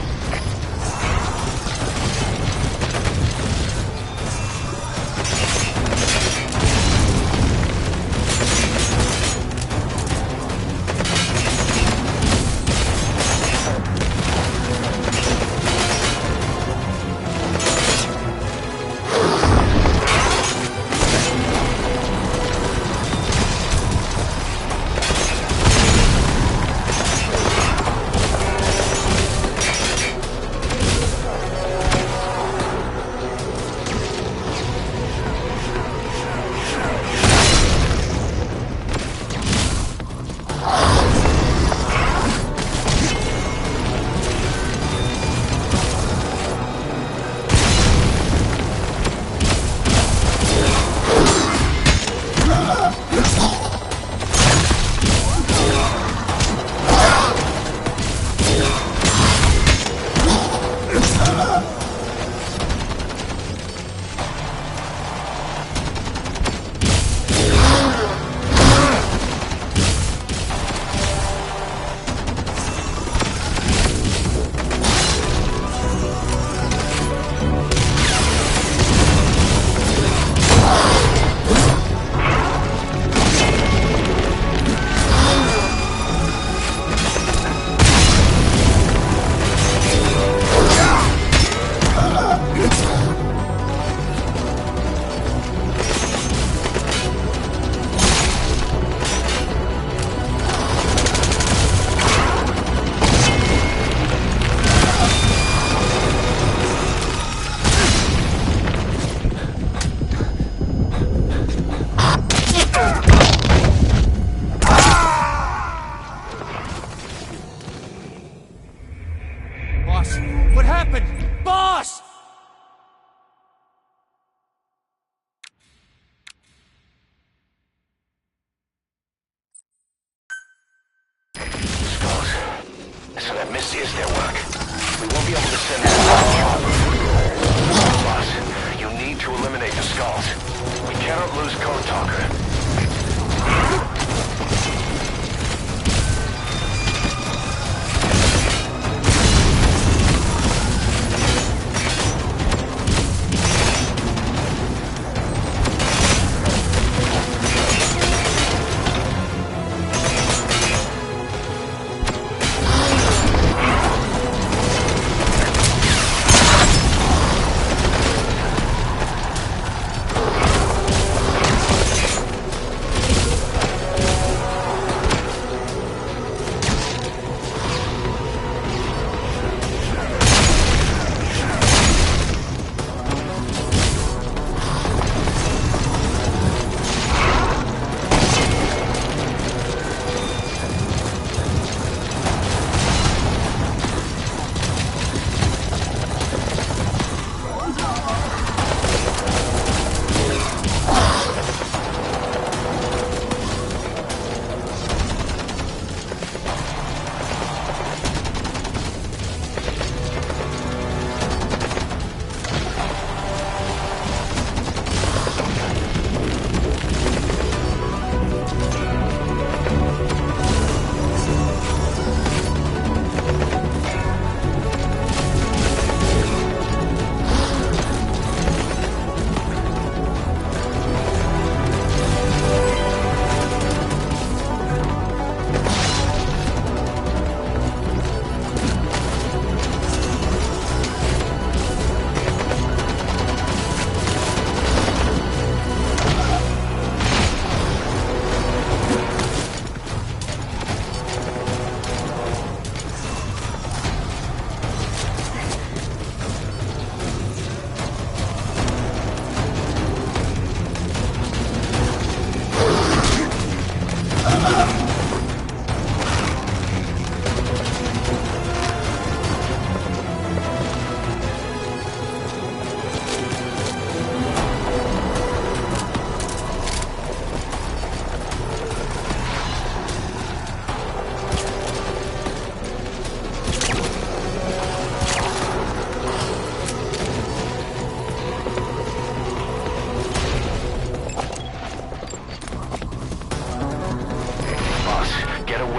Boss, what happened? Boss! Skulls. So that Misty is their work. We won't be able to send them on the chopper. Boss, you need to eliminate the skulls. We cannot lose Code Talker.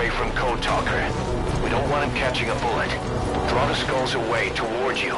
away from Code Talker. We don't want him catching a bullet. Draw the skulls away towards you.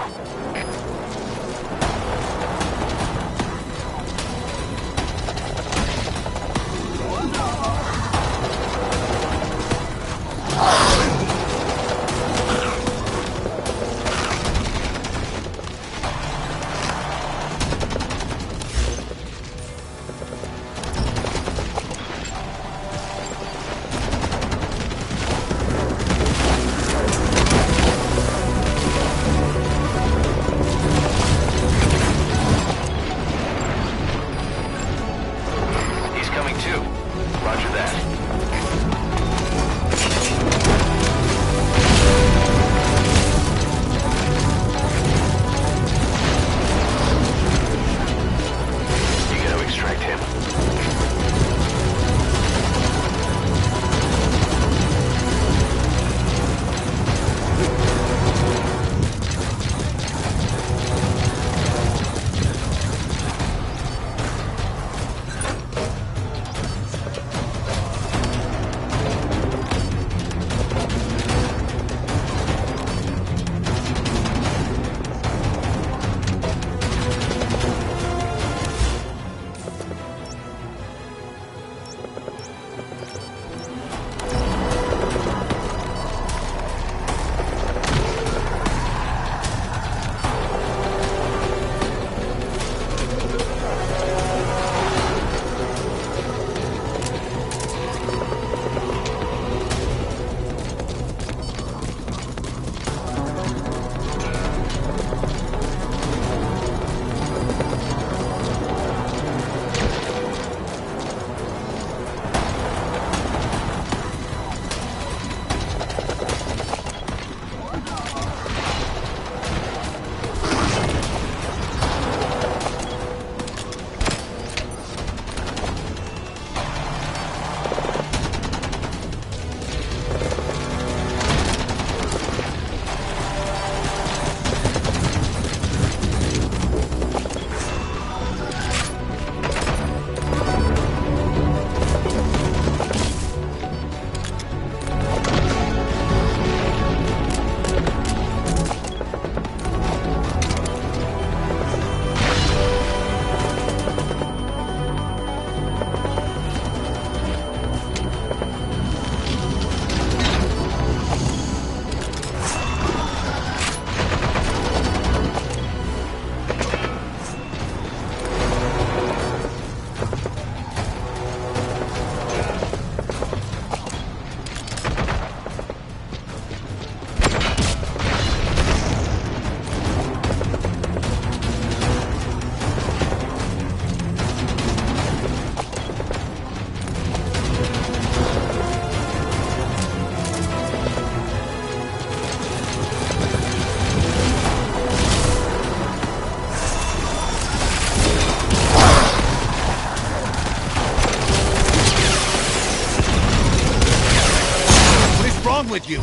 with you.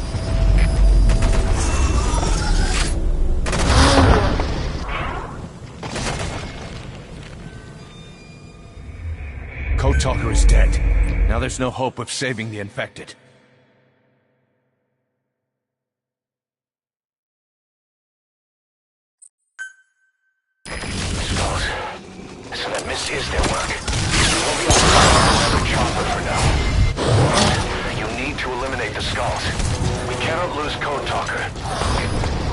Code Talker is dead. Now there's no hope of saving the infected. Suppose. So that miss is their work. We'll be able to find another chopper for now. You need to eliminate the skulls. We cannot lose Code Talker.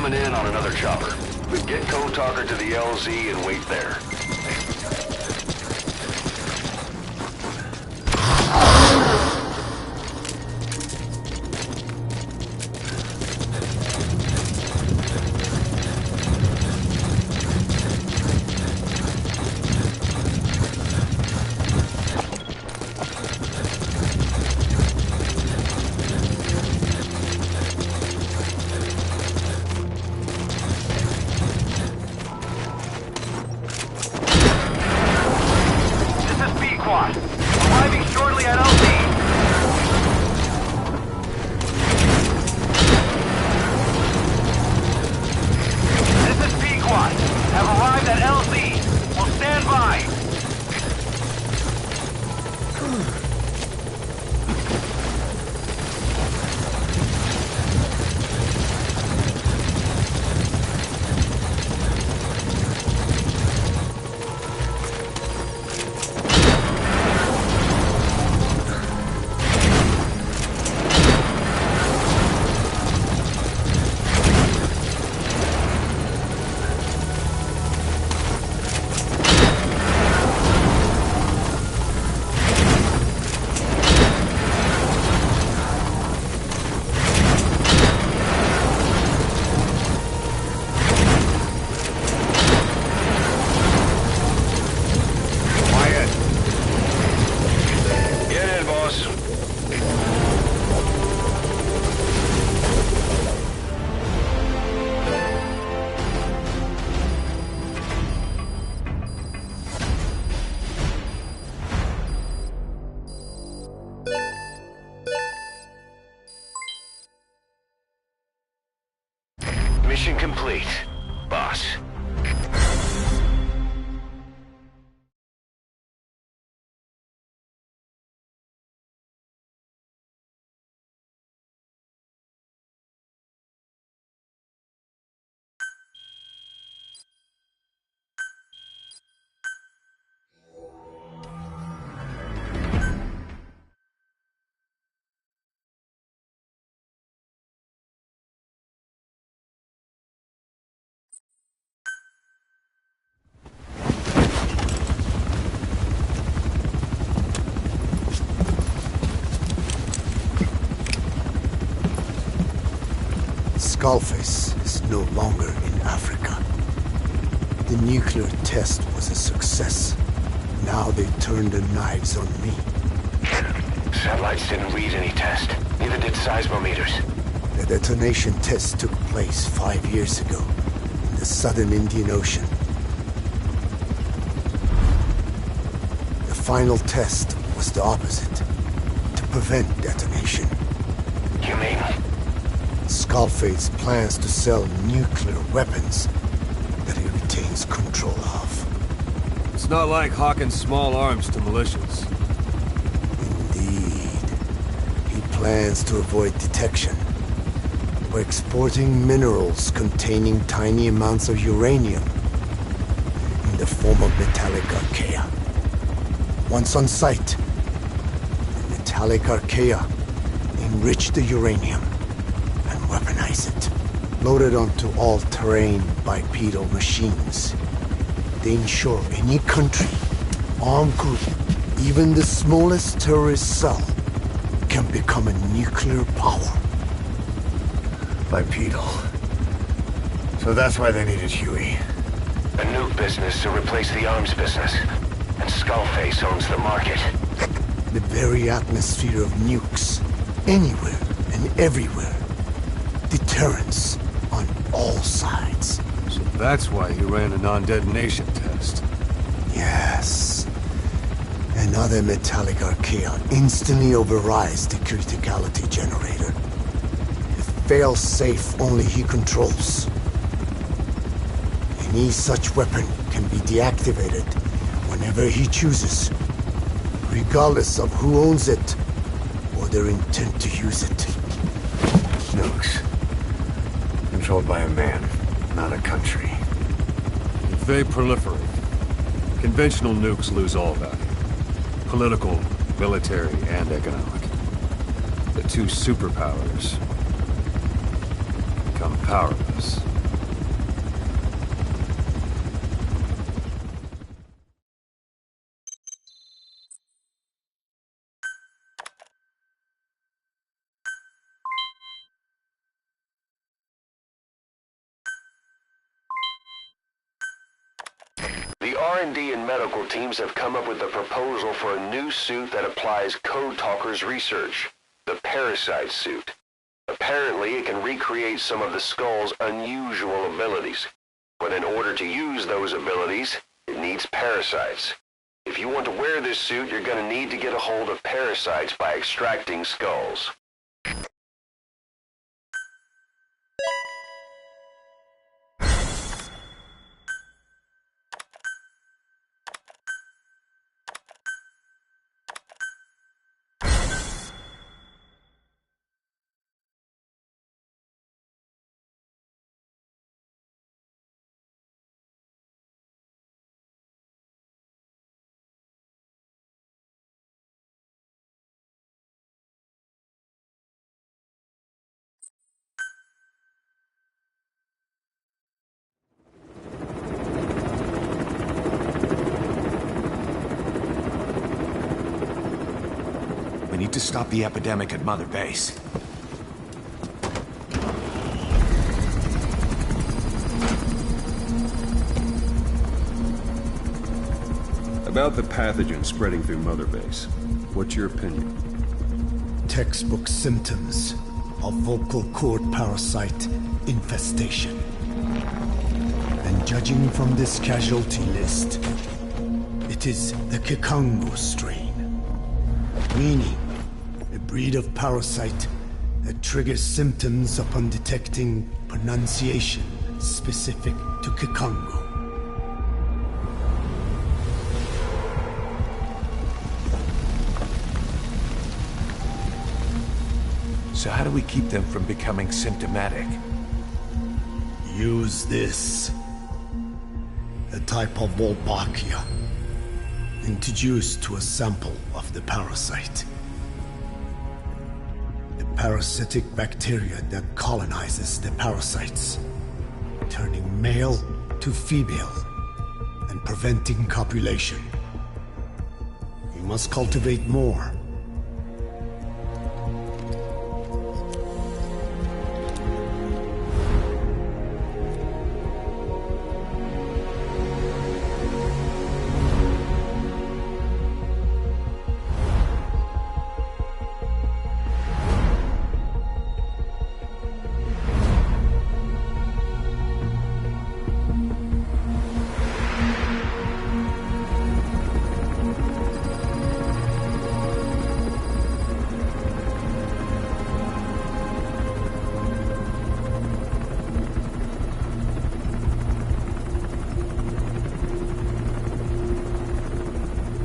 coming in on another chopper. Get Code Talker to the LZ and wait there. Arriving shortly at LZ. This is Pequot. Have arrived at LZ. Will stand by. Mission complete, boss. Skullface is no longer in Africa. The nuclear test was a success. Now they turned their knives on me. Satellites didn't read any test. Neither did seismometers. The detonation test took place 5 years ago in the southern Indian Ocean. The final test was the opposite, to prevent detonation. You mean? Skullface plans to sell nuclear weapons that he retains control of. It's not like hawking small arms to militias. Indeed. He plans to avoid detection by exporting minerals containing tiny amounts of uranium in the form of metallic archaea. Once on site, the metallic archaea enrich the uranium and weaponize it. Loaded onto all-terrain bipedal machines, they ensure any country, armed group, even the smallest terrorist cell, can become a nuclear power. Bipedal. So that's why they needed Huey. A nuke business to replace the arms business. And Skullface owns the market. The very atmosphere of nukes, anywhere and everywhere. Deterrence on all sides. So that's why he ran a non-detonation test. Yes. Another metallic archaea instantly overrides the criticality generator. It fails safe only he controls. Any such weapon can be deactivated whenever he chooses, regardless of who owns it or their intent to use it. Nukes. Controlled by a man, not a country. If they proliferate, conventional nukes lose all value. Political, military, and economic. The two superpowers become powerless. R&D and medical teams have come up with a proposal for a new suit that applies Code Talker's research, the Parasite suit. Apparently, it can recreate some of the Skull's unusual abilities. But in order to use those abilities, it needs parasites. If you want to wear this suit, you're going to need to get a hold of parasites by extracting skulls. We need to stop the epidemic at Mother Base. About the pathogen spreading through Mother Base, what's your opinion? Textbook symptoms of vocal cord parasite infestation. And judging from this casualty list, it is the Kikango strain, meaning a breed of parasite that triggers symptoms upon detecting pronunciation specific to Kikango. So how do we keep them from becoming symptomatic? Use this. A type of Wolbachia, introduced to a sample of the parasite. A parasitic bacteria that colonizes the parasites, turning male to female and preventing copulation. We must cultivate more.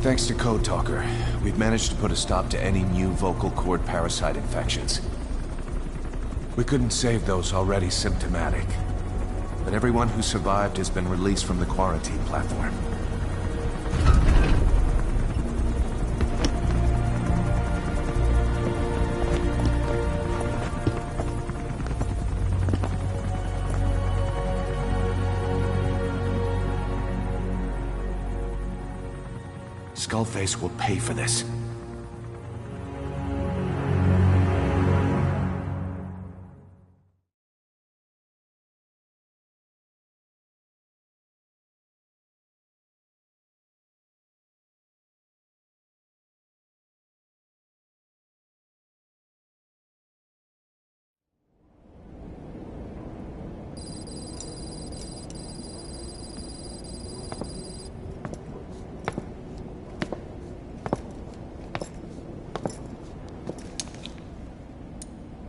Thanks to Code Talker, we've managed to put a stop to any new vocal cord parasite infections. We couldn't save those already symptomatic, but everyone who survived has been released from the quarantine platform. Skullface will pay for this.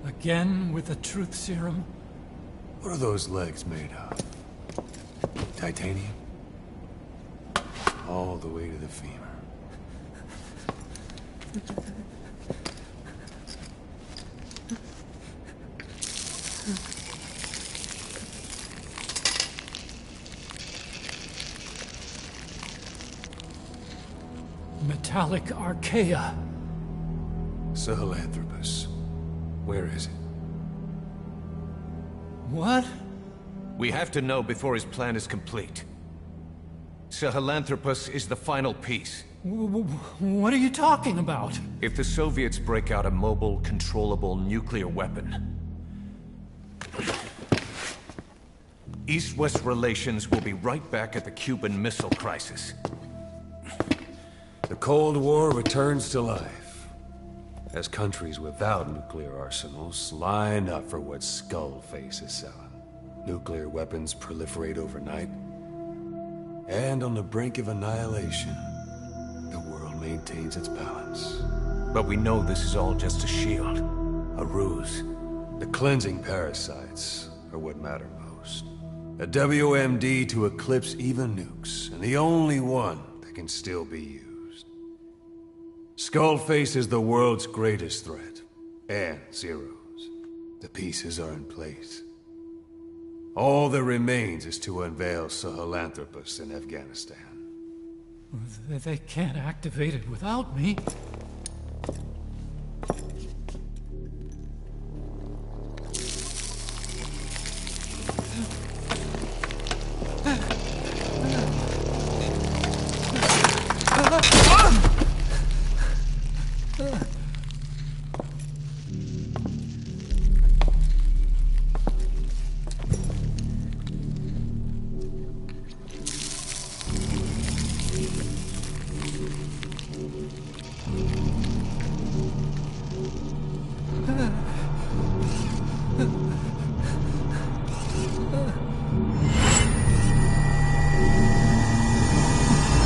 Again with the truth serum? What are those legs made of? Titanium? All the way to the femur. Metallic archaea. Sahelanthropus. Where is it? What? We have to know before his plan is complete. Sahelanthropus is the final piece. What are you talking about? If the Soviets break out a mobile, controllable nuclear weapon, East-West relations will be right back at the Cuban Missile Crisis. The Cold War returns to life, as countries without nuclear arsenals line up for what Skullface is selling. Nuclear weapons proliferate overnight, and on the brink of annihilation, the world maintains its balance. But we know this is all just a shield, a ruse. The cleansing parasites are what matter most. A WMD to eclipse even nukes, and the only one that can still be used. Skullface is the world's greatest threat, and Zero's. The pieces are in place. All that remains is to unveil Sahelanthropus in Afghanistan. They can't activate it without me.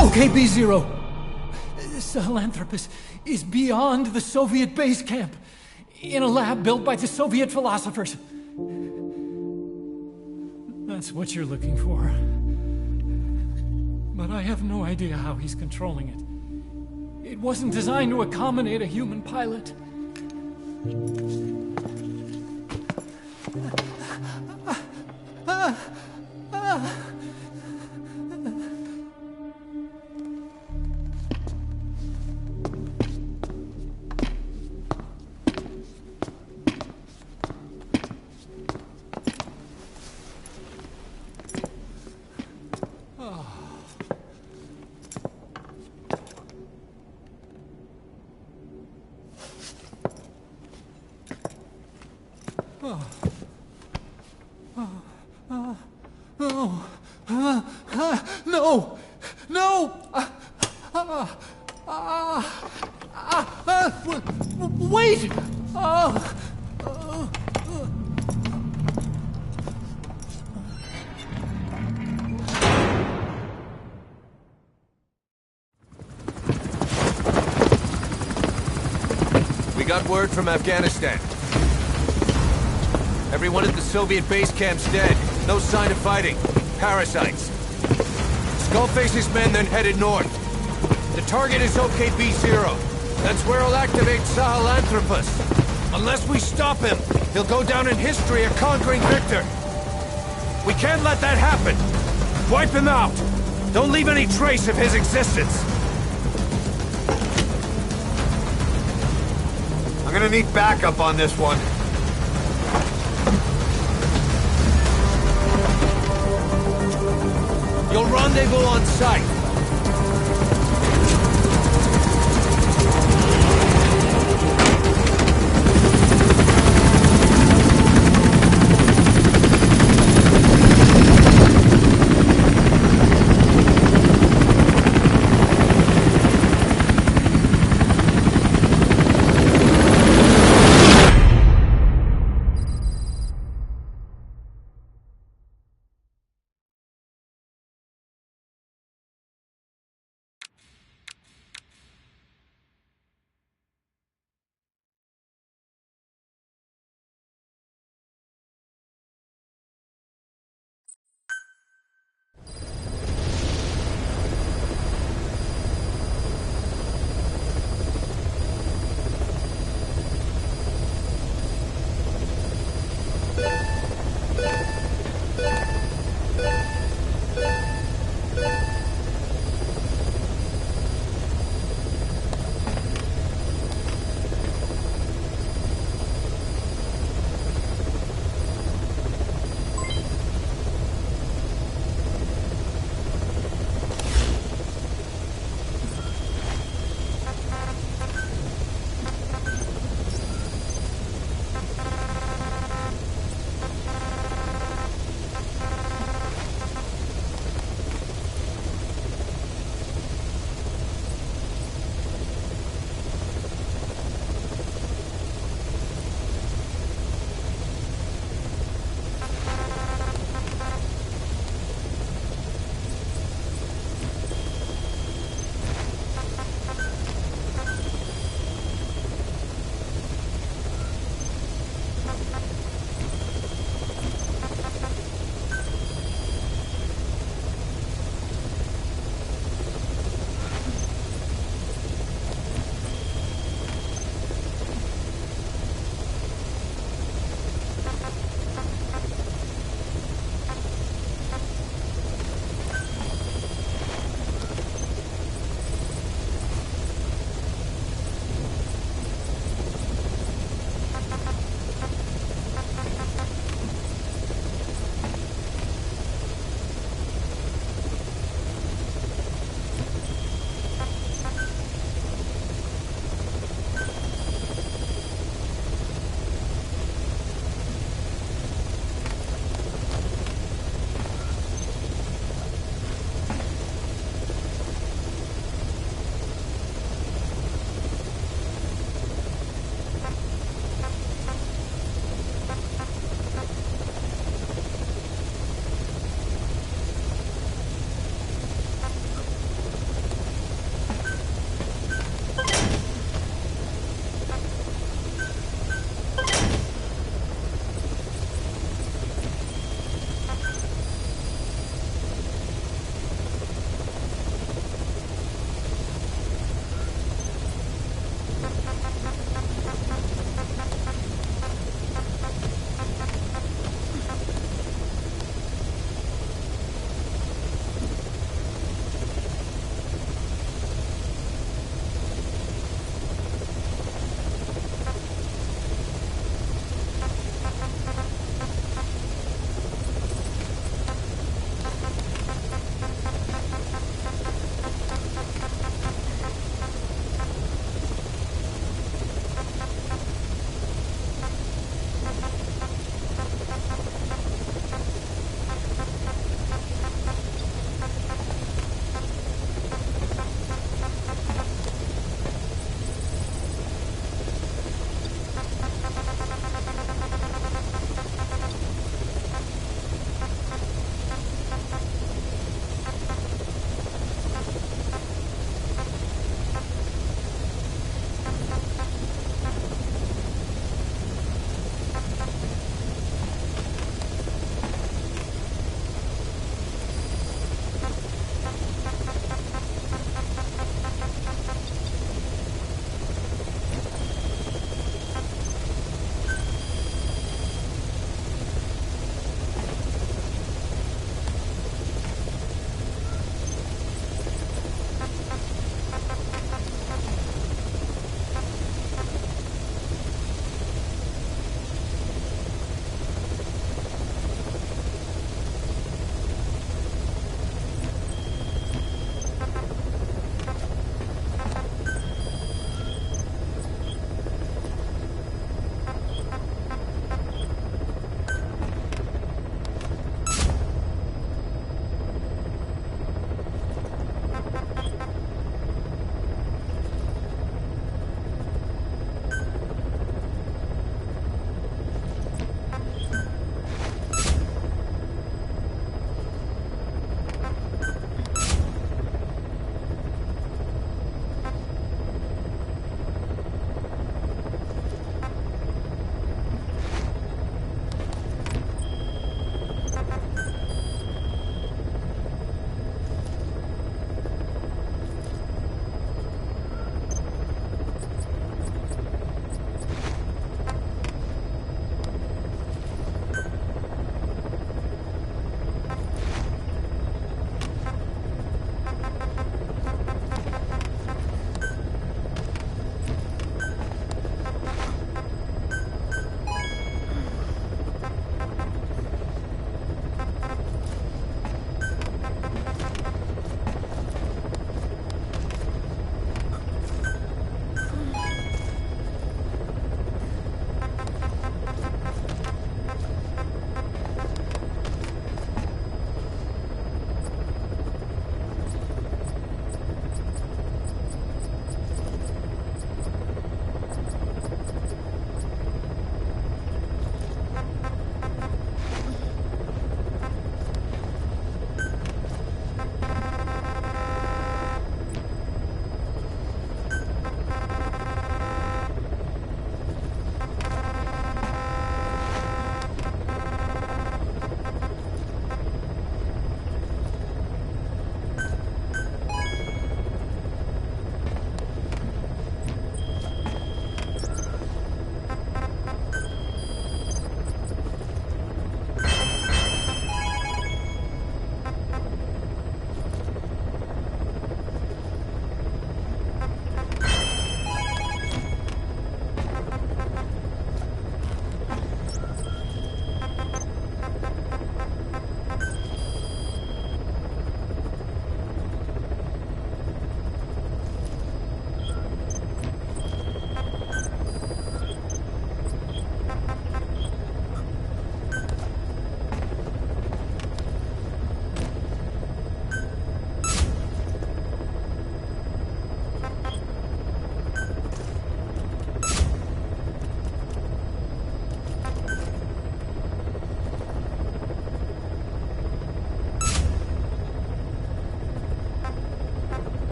Okay, B-Zero. Sahelanthropus is beyond the Soviet base camp, in a lab built by the Soviet philosophers. That's what you're looking for. But I have no idea how he's controlling it. It wasn't designed to accommodate a human pilot. No! No! Wait! We got word from Afghanistan. Everyone at the Soviet base camp's dead. No sign of fighting. Parasites. Skullface's men then headed north. The target is OKB-0. That's where he'll activate Sahelanthropus. Unless we stop him, he'll go down in history a conquering victor. We can't let that happen. Wipe him out. Don't leave any trace of his existence. I'm gonna need backup on this one. You'll rendezvous on site.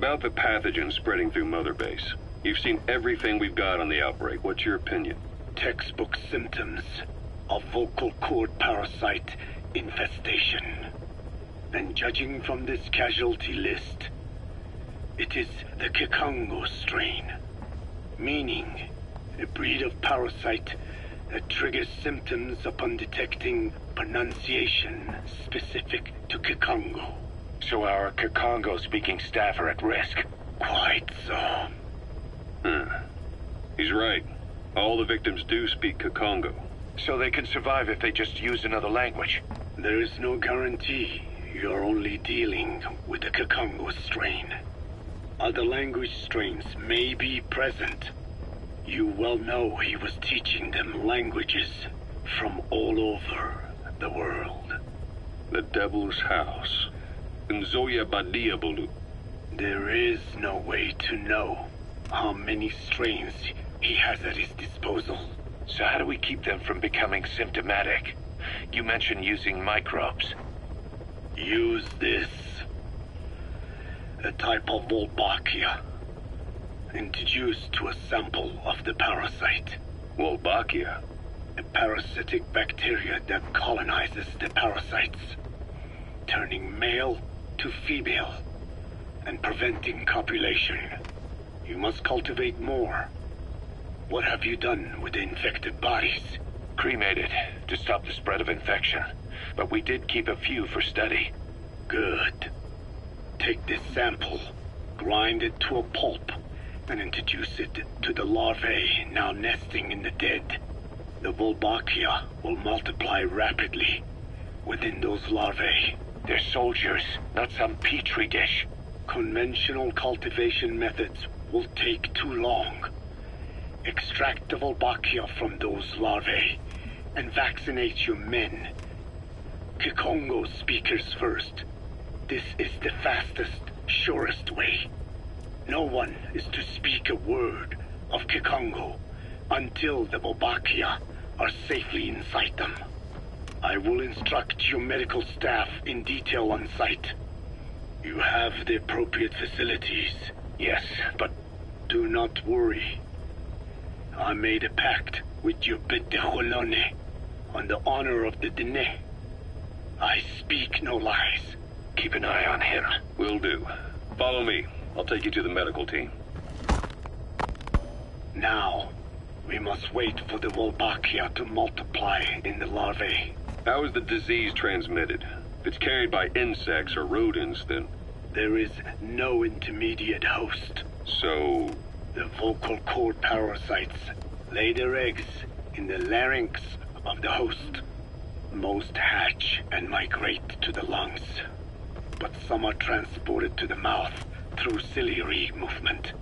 About the pathogen spreading through Mother Base. You've seen everything we've got on the outbreak. What's your opinion? Textbook symptoms of vocal cord parasite infestation. And judging from this casualty list, it is the Kikongo strain, meaning a breed of parasite that triggers symptoms upon detecting pronunciation specific to Kikongo. So our Kikongo-speaking staff are at risk? Quite so. He's right. All the victims do speak Kikongo. So they can survive if they just use another language? There is no guarantee. You're only dealing with the Kikongo strain. Other language strains may be present. You well know he was teaching them languages from all over the world. The Devil's House. Nzoya Badia Bulu. There is no way to know how many strains he has at his disposal. So how do we keep them from becoming symptomatic? You mentioned using microbes. Use this. A type of Wolbachia. Introduced to a sample of the parasite. Wolbachia? A parasitic bacteria that colonizes the parasites, turning male to female and preventing copulation. You must cultivate more. What have you done with the infected bodies? Cremated to stop the spread of infection, but we did keep a few for study. Good. Take this sample, grind it to a pulp, and introduce it to the larvae now nesting in the dead. The Wolbachia will multiply rapidly within those larvae. They're soldiers, not some petri dish. Conventional cultivation methods will take too long. Extract the Wolbachia from those larvae and vaccinate your men. Kikongo speakers first. This is the fastest, surest way. No one is to speak a word of Kikongo until the Wolbachia are safely inside them. I will instruct your medical staff in detail on site. You have the appropriate facilities. Yes, but do not worry. I made a pact with your Bete Holone on the honor of the Dene. I speak no lies. Keep an eye on him. Will do. Follow me. I'll take you to the medical team. Now, we must wait for the Wolbachia to multiply in the larvae. How is the disease transmitted? If it's carried by insects or rodents, then... There is no intermediate host. So... The vocal cord parasites lay their eggs in the larynx of the host. Most hatch and migrate to the lungs, but some are transported to the mouth through ciliary movement,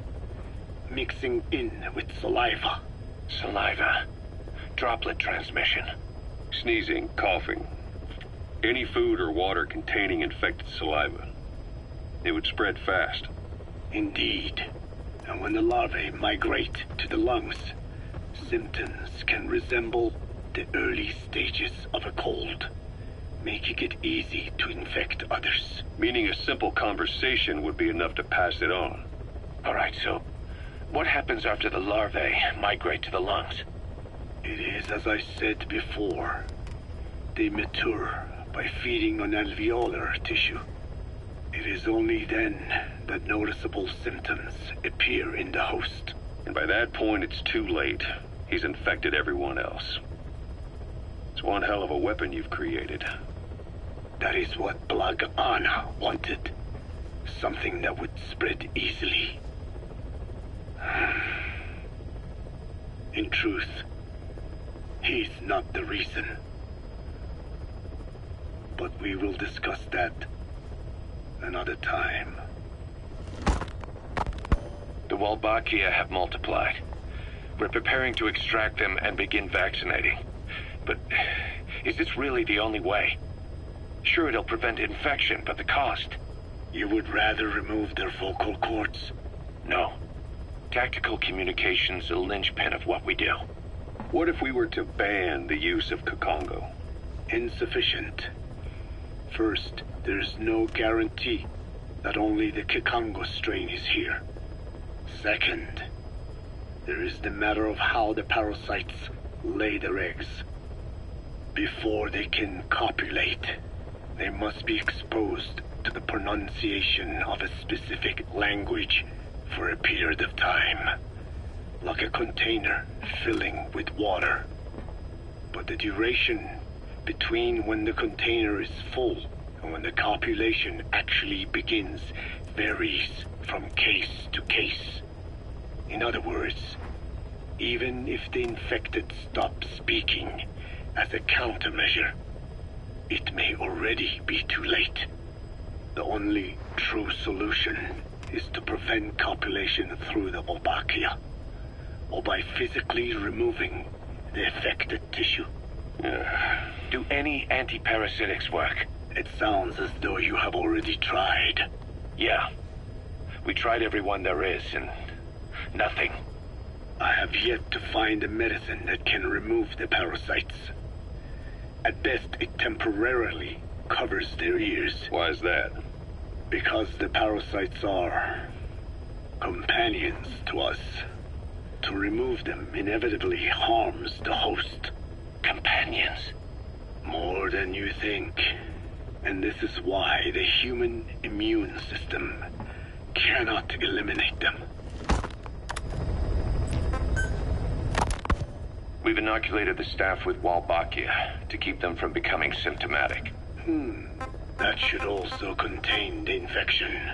mixing in with saliva. Saliva. Droplet transmission. Sneezing, coughing. Any food or water containing infected saliva. It would spread fast. Indeed. And when the larvae migrate to the lungs, symptoms can resemble the early stages of a cold, making it easy to infect others. Meaning a simple conversation would be enough to pass it on. All right, so what happens after the larvae migrate to the lungs? It is as I said before. They mature by feeding on alveolar tissue. It is only then that noticeable symptoms appear in the host. And by that point, it's too late. He's infected everyone else. It's one hell of a weapon you've created. That is what Blag Ana wanted. Something that would spread easily. In truth, he's not the reason. But we will discuss that another time. The Wolbachia have multiplied. We're preparing to extract them and begin vaccinating. But is this really the only way? Sure, it'll prevent infection, but the cost? You would rather remove their vocal cords? No. Tactical communication's the linchpin of what we do. What if we were to ban the use of Kikongo? Insufficient. First, there's no guarantee that only the Kikongo strain is here. Second, there is the matter of how the parasites lay their eggs. Before they can copulate, they must be exposed to the pronunciation of a specific language for a period of time, like a container filling with water. But the duration between when the container is full and when the copulation actually begins varies from case to case. In other words, even if the infected stop speaking as a countermeasure, it may already be too late. The only true solution is to prevent copulation through the Wolbachia, or by physically removing the affected tissue. Do any anti-parasitics work? It sounds as though you have already tried. Yeah. We tried every one there is, and nothing. I have yet to find a medicine that can remove the parasites. At best, it temporarily covers their ears. Why is that? Because the parasites are companions to us. To remove them inevitably harms the host. Companions? More than you think. And this is why the human immune system cannot eliminate them. We've inoculated the staff with Wolbachia to keep them from becoming symptomatic. That should also contain the infection.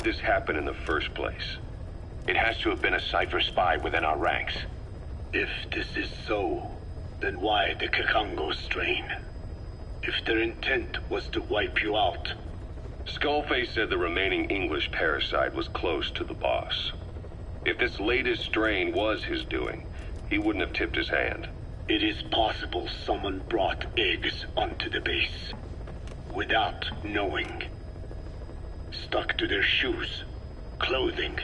This happen in the first place? It has to have been a Cypher spy within our ranks. If this is so, then why the Kikongo strain? If their intent was to wipe you out. Skullface said the remaining English parasite was close to the boss. If this latest strain was his doing, he wouldn't have tipped his hand. It is possible someone brought eggs onto the base without knowing. Stuck to their shoes, clothing.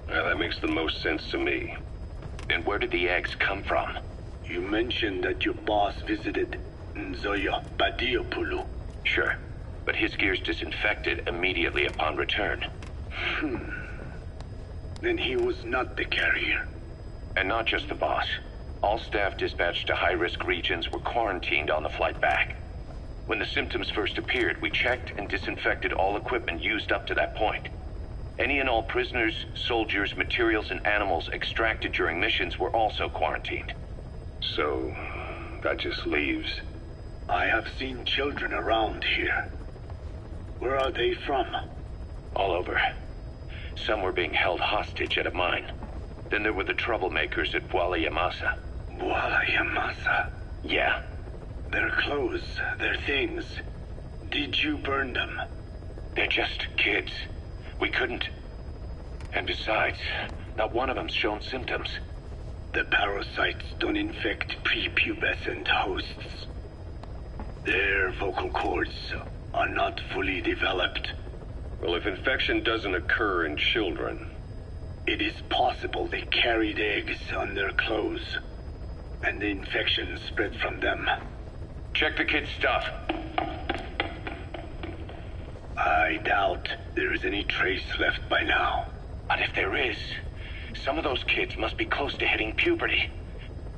Well, that makes the most sense to me. And where did the eggs come from? You mentioned that your boss visited Nzoya Badiopulu. Sure, but his gear's disinfected immediately upon return. Then he was not the carrier. And not just the boss. All staff dispatched to high-risk regions were quarantined on the flight back. When the symptoms first appeared, we checked and disinfected all equipment used up to that point. Any and all prisoners, soldiers, materials, and animals extracted during missions were also quarantined. So, that just leaves... I have seen children around here. Where are they from? All over. Some were being held hostage at a mine. Then there were the troublemakers at Bwala Yamasa. Bwala Yamasa? Yeah. Their clothes, their things. Did you burn them? They're just kids. We couldn't. And besides, not one of them's shown symptoms. The parasites don't infect prepubescent hosts. Their vocal cords are not fully developed. Well, if infection doesn't occur in children... It is possible they carried eggs on their clothes, and the infection spread from them. Check the kid's stuff. I doubt there is any trace left by now. But if there is, some of those kids must be close to hitting puberty.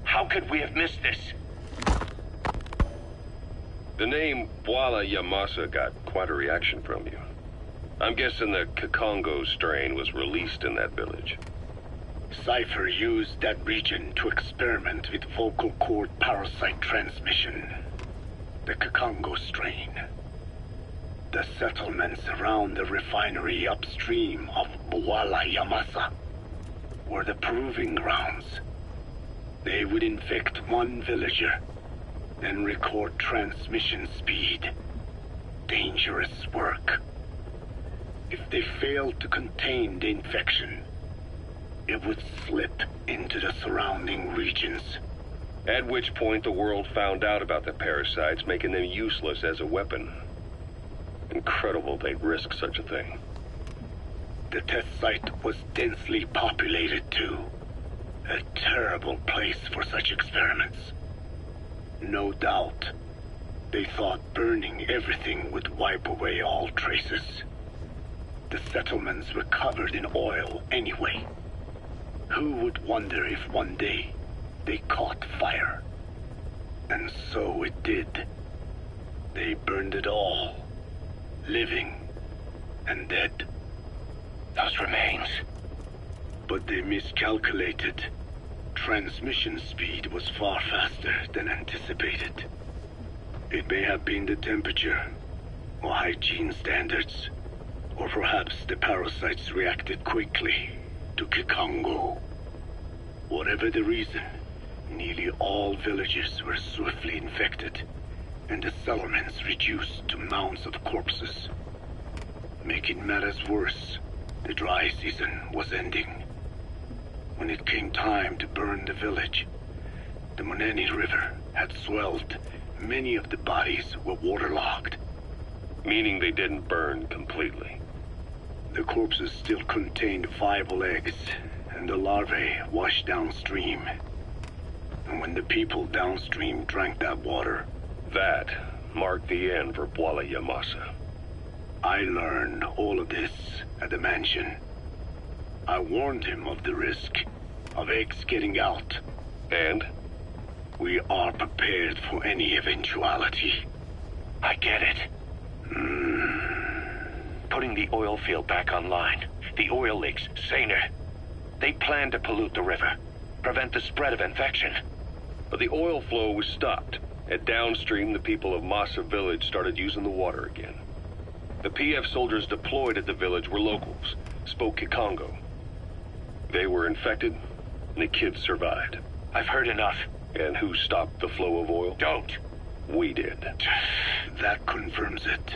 How could we have missed this? The name Bwala Yamasa got quite a reaction from you. I'm guessing the Kikongo strain was released in that village. Cypher used that region to experiment with vocal cord parasite transmission. The Kikongo strain. The settlements around the refinery upstream of Bwala Yamasa were the proving grounds. They would infect one villager, then record transmission speed. Dangerous work. If they failed to contain the infection, it would slip into the surrounding regions. At which point the world found out about the parasites, making them useless as a weapon. Incredible they'd risk such a thing. The test site was densely populated too. A terrible place for such experiments. No doubt, they thought burning everything would wipe away all traces. The settlements were covered in oil anyway. Who would wonder if one day they caught fire? And so it did. They burned it all, living and dead. Those remains. But they miscalculated. Transmission speed was far faster than anticipated. It may have been the temperature, or hygiene standards, or perhaps the parasites reacted quickly to Kikongo. Whatever the reason, nearly all villages were swiftly infected, and the settlements reduced to mounds of corpses. Making matters worse, the dry season was ending. When it came time to burn the village, the Moneni River had swelled. Many of the bodies were waterlogged. Meaning they didn't burn completely. The corpses still contained viable eggs, and the larvae washed downstream. And when the people downstream drank that water... That marked the end for Bwala Yamasa. I learned all of this at the mansion. I warned him of the risk of eggs getting out. And? We are prepared for any eventuality. I get it. Putting the oil field back online. The oil leaks, saner. They plan to pollute the river, prevent the spread of infection. But the oil flow was stopped, and downstream the people of Masa village started using the water again. The PF soldiers deployed at the village were locals, spoke Kikongo. They were infected, and the kids survived. I've heard enough. And who stopped the flow of oil? Don't. We did. That confirms it.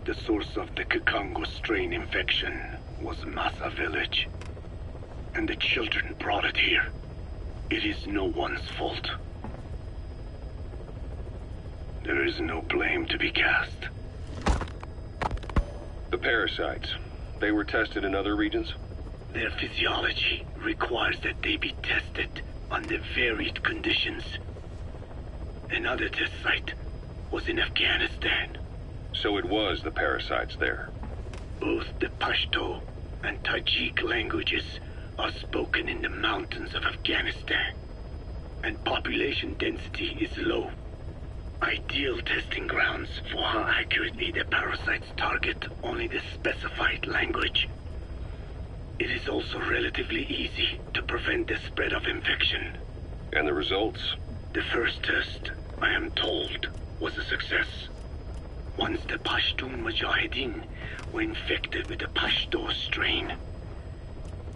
The source of the Kikongo strain infection was Masa village. And the children brought it here. It is no one's fault. There is no blame to be cast. The parasites, they were tested in other regions? Their physiology requires that they be tested under varied conditions. Another test site was in Afghanistan. So it was the parasites there. Both the Pashto and Tajik languages are spoken in the mountains of Afghanistan, and population density is low. Ideal testing grounds for how accurately the parasites target only the specified language. It is also relatively easy to prevent the spread of infection. And the results? The first test, I am told, was a success. Once the Pashtun Mujahideen were infected with the Pashto strain,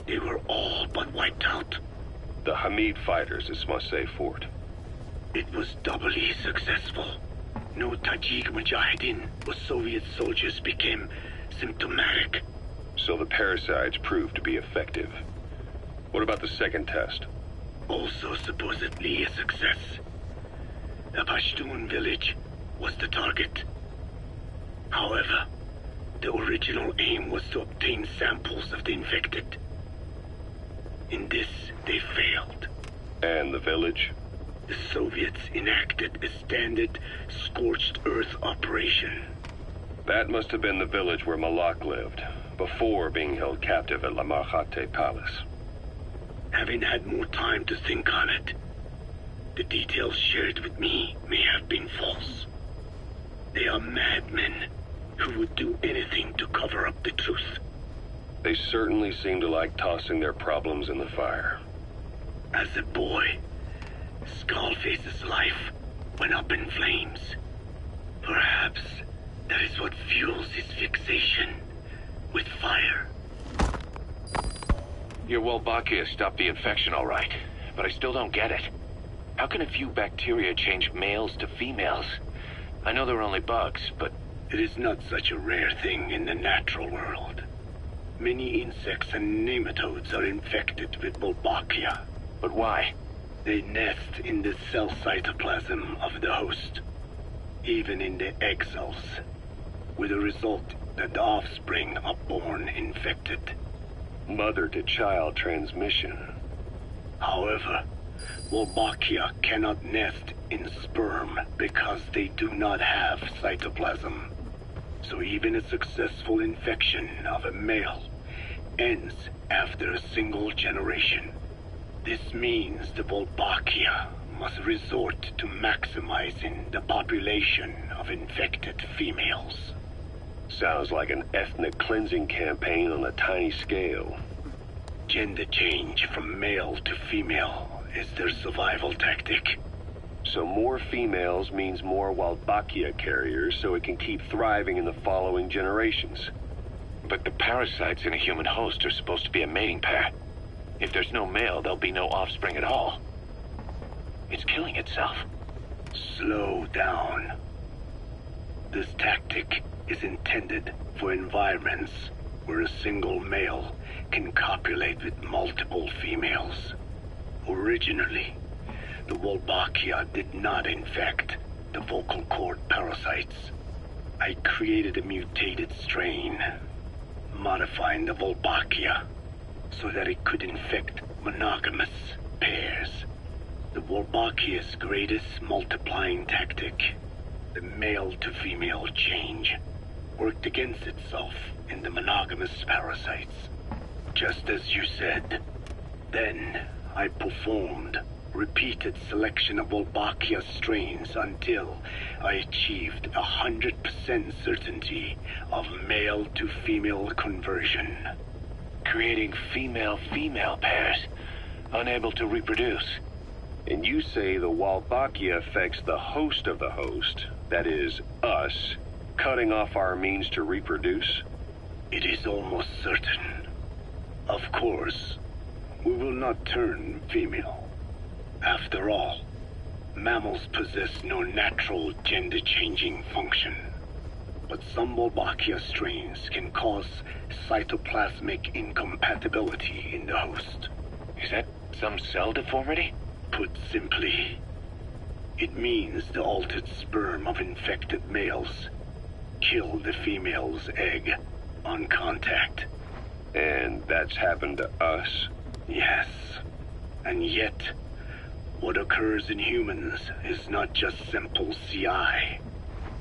they were all but wiped out. The Hamid fighters at Smasei Fort. It was doubly successful. No Tajik Mujahideen or Soviet soldiers became symptomatic. So the parasites proved to be effective. What about the second test? Also supposedly a success. The Pashtun village was the target. However, the original aim was to obtain samples of the infected. In this, they failed. And the village? The Soviets enacted a standard scorched earth operation. That must have been the village where Malak lived, before being held captive at La Marjate Palace. Having had more time to think on it, the details shared with me may have been false. They are madmen who would do anything to cover up the truth. They certainly seem to like tossing their problems in the fire. As a boy, Skullface's life went up in flames. Perhaps that is what fuels his fixation with fire. Your Wolbachia stopped the infection all right, but I still don't get it. How can a few bacteria change males to females? I know they're only bugs, but... It is not such a rare thing in the natural world. Many insects and nematodes are infected with Wolbachia. But why? They nest in the cell cytoplasm of the host, even in the egg cells, with the result that the offspring are born infected. Mother-to-child transmission. However, Wolbachia cannot nest in sperm because they do not have cytoplasm. So even a successful infection of a male ends after a single generation. This means the Wolbachia must resort to maximizing the population of infected females. Sounds like an ethnic cleansing campaign on a tiny scale. Gender change from male to female is their survival tactic. So more females means more Wolbachia carriers, so it can keep thriving in the following generations. But the parasites in a human host are supposed to be a mating pair. If there's no male, there'll be no offspring at all. It's killing itself. Slow down. This tactic is intended for environments where a single male can copulate with multiple females. Originally, the Wolbachia did not infect the vocal cord parasites. I created a mutated strain, modifying the Wolbachia so that it could infect monogamous pairs. The Wolbachia's greatest multiplying tactic, the male-to-female change, worked against itself in the monogamous parasites. Just as you said. Then, I performed repeated selection of Wolbachia strains until I achieved 100% certainty of male-to-female conversion. Creating female-female pairs, unable to reproduce. And you say the Wolbachia affects the host of the host, that is, us, cutting off our means to reproduce? It is almost certain. Of course, we will not turn female. After all, mammals possess no natural gender-changing function. But some Wolbachia strains can cause cytoplasmic incompatibility in the host. Is that some cell deformity? Put simply, it means the altered sperm of infected males kill the female's egg on contact. And that's happened to us? Yes. And yet, what occurs in humans is not just simple CI.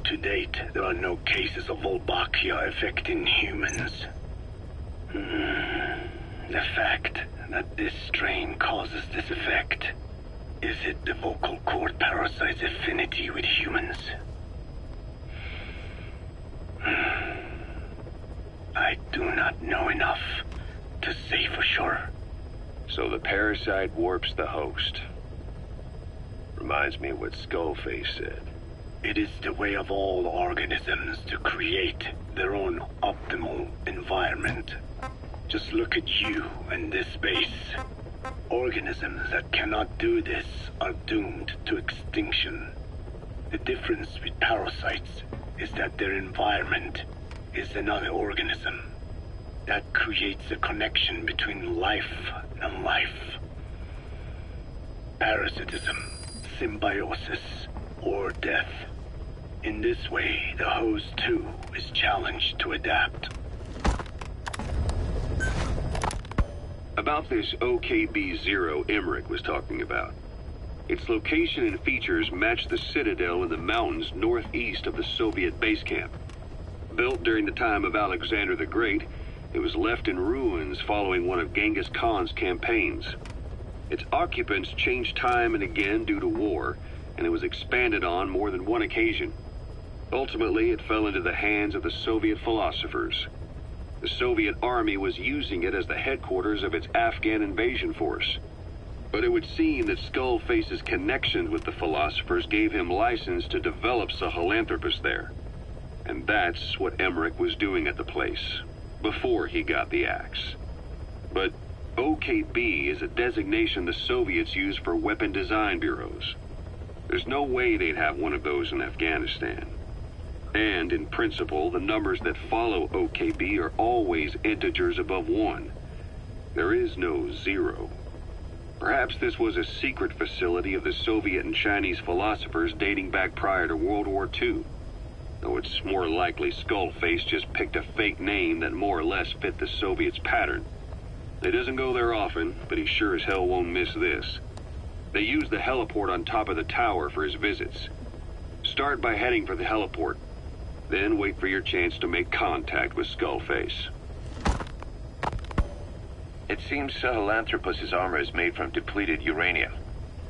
To date, there are no cases of Wolbachia affecting humans. The fact that this strain causes this effect, is it the vocal cord parasite's affinity with humans? I do not know enough to say for sure. So the parasite warps the host. Reminds me of what Skullface said. It is the way of all organisms to create their own optimal environment. Just look at you and this base. Organisms that cannot do this are doomed to extinction. The difference with parasites is that their environment is another organism. That creates a connection between life and life. Parasitism, symbiosis, or death. In this way, the host too is challenged to adapt. About this OKB-0 Emmerich was talking about. Its location and features match the citadel in the mountains northeast of the Soviet base camp. Built during the time of Alexander the Great, it was left in ruins following one of Genghis Khan's campaigns. Its occupants changed time and again due to war, and it was expanded on more than one occasion. Ultimately, it fell into the hands of the Soviet philosophers. The Soviet army was using it as the headquarters of its Afghan invasion force. But it would seem that Skullface's connections with the philosophers gave him license to develop Sahelanthropus there. And that's what Emmerich was doing at the place, before he got the axe. But OKB is a designation the Soviets use for weapon design bureaus. There's no way they'd have one of those in Afghanistan. And, in principle, the numbers that follow OKB are always integers above 1. There is no 0. Perhaps this was a secret facility of the Soviet and Chinese philosophers dating back prior to World War II. Though it's more likely Skullface just picked a fake name that more or less fit the Soviets' pattern. He doesn't go there often, but he sure as hell won't miss this. They use the heliport on top of the tower for his visits. Start by heading for the heliport. Then wait for your chance to make contact with Skullface. It seems Sahelanthropus' armor is made from depleted uranium.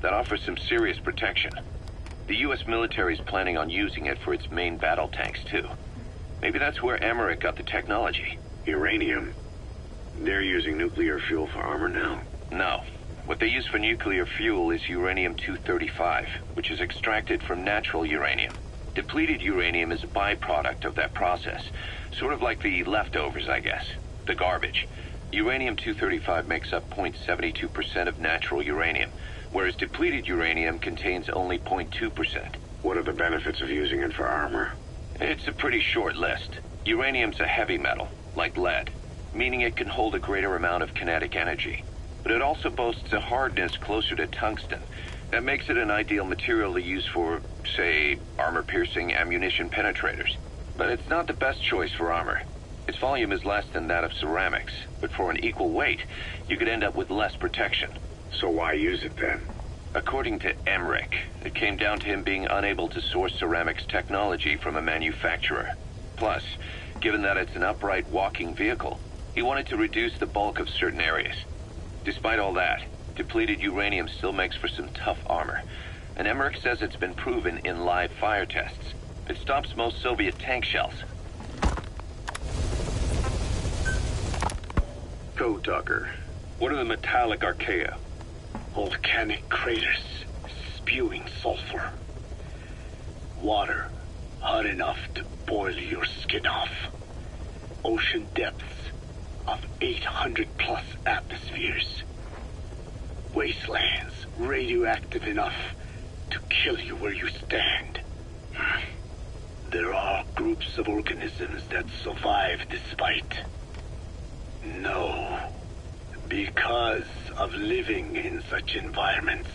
That offers some serious protection. The U.S. military is planning on using it for its main battle tanks, too. Maybe that's where Emmerich got the technology. Uranium? They're using nuclear fuel for armor now? No. What they use for nuclear fuel is uranium-235, which is extracted from natural uranium. Depleted uranium is a byproduct of that process. Sort of like the leftovers, I guess. The garbage. Uranium-235 makes up 0.72% of natural uranium, whereas depleted uranium contains only 0.2%. What are the benefits of using it for armor? It's a pretty short list. Uranium's a heavy metal, like lead, meaning it can hold a greater amount of kinetic energy. But it also boasts a hardness closer to tungsten. That makes it an ideal material to use for, say, armor-piercing ammunition penetrators. But it's not the best choice for armor. Its volume is less than that of ceramics, but for an equal weight, you could end up with less protection. So why use it then? According to Emmerich, it came down to him being unable to source ceramics technology from a manufacturer. Plus, given that it's an upright walking vehicle, he wanted to reduce the bulk of certain areas. Despite all that, depleted uranium still makes for some tough armor, and Emmerich says it's been proven in live fire tests. It stops most Soviet tank shells. Code Talker, what are the metallic archaea? Volcanic craters spewing sulfur. Water hot enough to boil your skin off. Ocean depths of 800 plus atmospheres. Wastelands radioactive enough to kill you where you stand. There are groups of organisms that survive despite. No, because of living in such environments.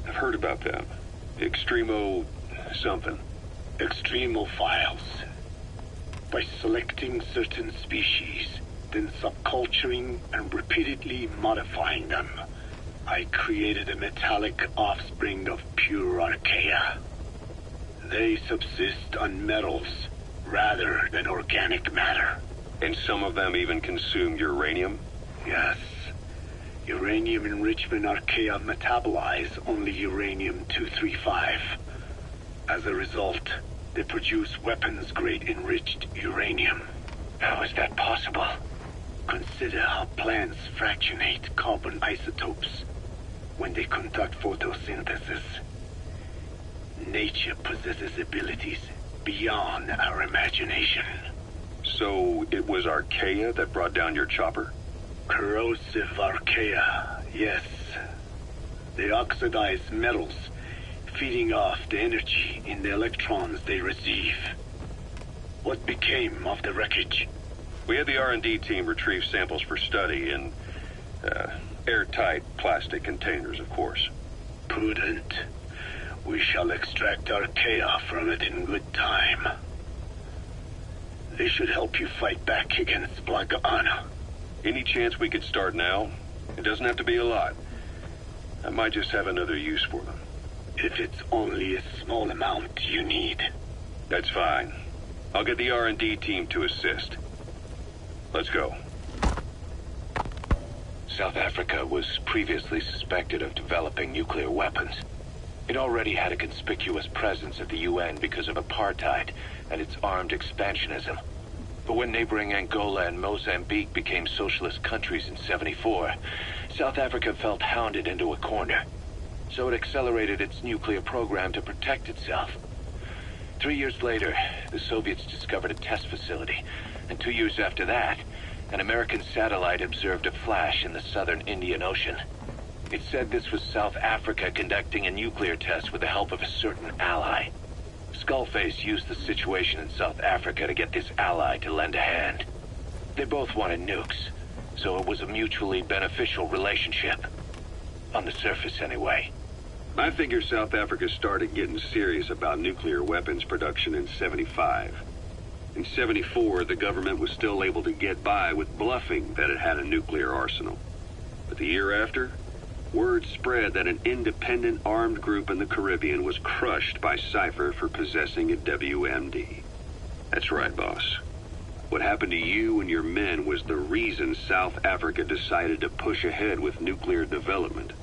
I've heard about them. Extremo... something. Extremophiles. By selecting certain species, then subculturing and repeatedly modifying them, I created a metallic offspring of pure archaea. They subsist on metals rather than organic matter. And some of them even consume uranium? Yes. Uranium enrichment archaea metabolize only uranium-235. As a result, they produce weapons-grade enriched uranium. How is that possible? Consider how plants fractionate carbon isotopes when they conduct photosynthesis. Nature possesses abilities beyond our imagination. So it was archaea that brought down your chopper? Corrosive archaea, yes. They oxidize metals, feeding off the energy in the electrons they receive. What became of the wreckage? We had the R&D team retrieve samples for study in airtight plastic containers, of course. Prudent. We shall extract archaea from it in good time. They should help you fight back against Black Anna. Any chance we could start now? It doesn't have to be a lot. I might just have another use for them. If it's only a small amount you need. That's fine. I'll get the R&D team to assist. Let's go. South Africa was previously suspected of developing nuclear weapons. It already had a conspicuous presence at the UN because of apartheid and its armed expansionism. But when neighboring Angola and Mozambique became socialist countries in '74, South Africa felt hounded into a corner. So it accelerated its nuclear program to protect itself. 3 years later, the Soviets discovered a test facility, and 2 years after that, an American satellite observed a flash in the southern Indian Ocean. It said this was South Africa conducting a nuclear test with the help of a certain ally. Skullface used the situation in South Africa to get this ally to lend a hand. They both wanted nukes, so it was a mutually beneficial relationship. On the surface, anyway. I figure South Africa started getting serious about nuclear weapons production in '75. In '74, the government was still able to get by with bluffing that it had a nuclear arsenal. But the year after, word spread that an independent armed group in the Caribbean was crushed by Cypher for possessing a WMD. That's right, boss. What happened to you and your men was the reason South Africa decided to push ahead with nuclear development.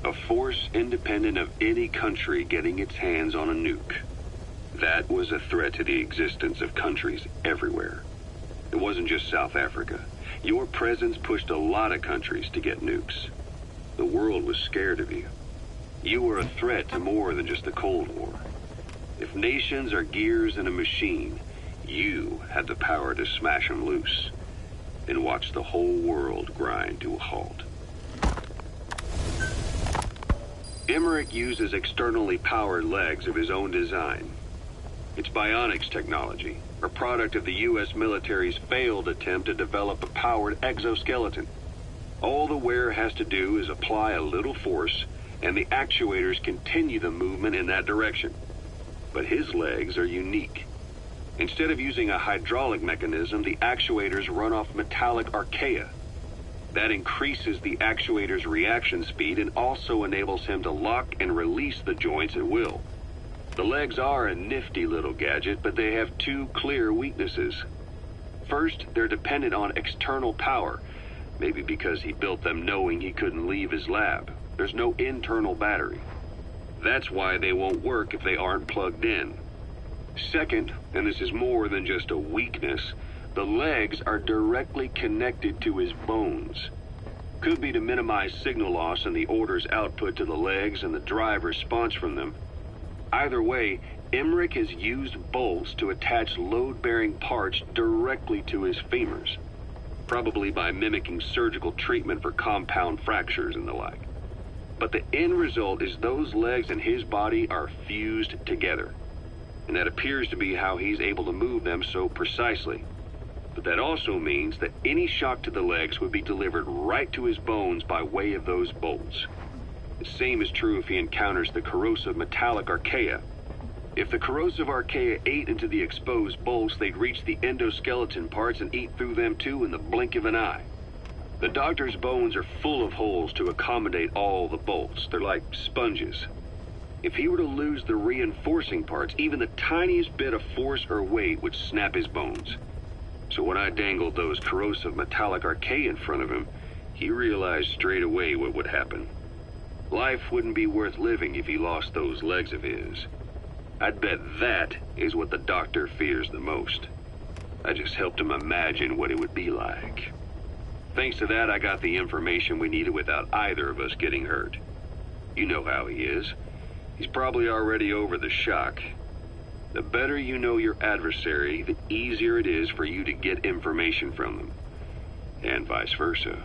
A force independent of any country getting its hands on a nuke. That was a threat to the existence of countries everywhere. It wasn't just South Africa. Your presence pushed a lot of countries to get nukes. The world was scared of you. You were a threat to more than just the Cold War. If nations are gears in a machine, you had the power to smash them loose and watch the whole world grind to a halt. Emmerich uses externally powered legs of his own design. It's bionics technology, a product of the U.S. military's failed attempt to develop a powered exoskeleton. All the wearer has to do is apply a little force, and the actuators continue the movement in that direction. But his legs are unique. Instead of using a hydraulic mechanism, the actuators run off metallic archaea. That increases the actuator's reaction speed and also enables him to lock and release the joints at will. The legs are a nifty little gadget, but they have two clear weaknesses. First, they're dependent on external power, maybe because he built them knowing he couldn't leave his lab. There's no internal battery. That's why they won't work if they aren't plugged in. Second, and this is more than just a weakness, the legs are directly connected to his bones. Could be to minimize signal loss and the orders output to the legs and the drive response from them. Either way, Emmerich has used bolts to attach load-bearing parts directly to his femurs, probably by mimicking surgical treatment for compound fractures and the like. But the end result is those legs and his body are fused together, and that appears to be how he's able to move them so precisely. But that also means that any shock to the legs would be delivered right to his bones by way of those bolts. The same is true if he encounters the corrosive metallic archaea. If the corrosive archaea ate into the exposed bolts, they'd reach the endoskeleton parts and eat through them too in the blink of an eye. The doctor's bones are full of holes to accommodate all the bolts. They're like sponges. If he were to lose the reinforcing parts, even the tiniest bit of force or weight would snap his bones. So when I dangled those corrosive metallic archaea in front of him, he realized straight away what would happen. Life wouldn't be worth living if he lost those legs of his. I'd bet that is what the doctor fears the most. I just helped him imagine what it would be like. Thanks to that, I got the information we needed without either of us getting hurt. You know how he is. He's probably already over the shock. The better you know your adversary, the easier it is for you to get information from them. And vice versa.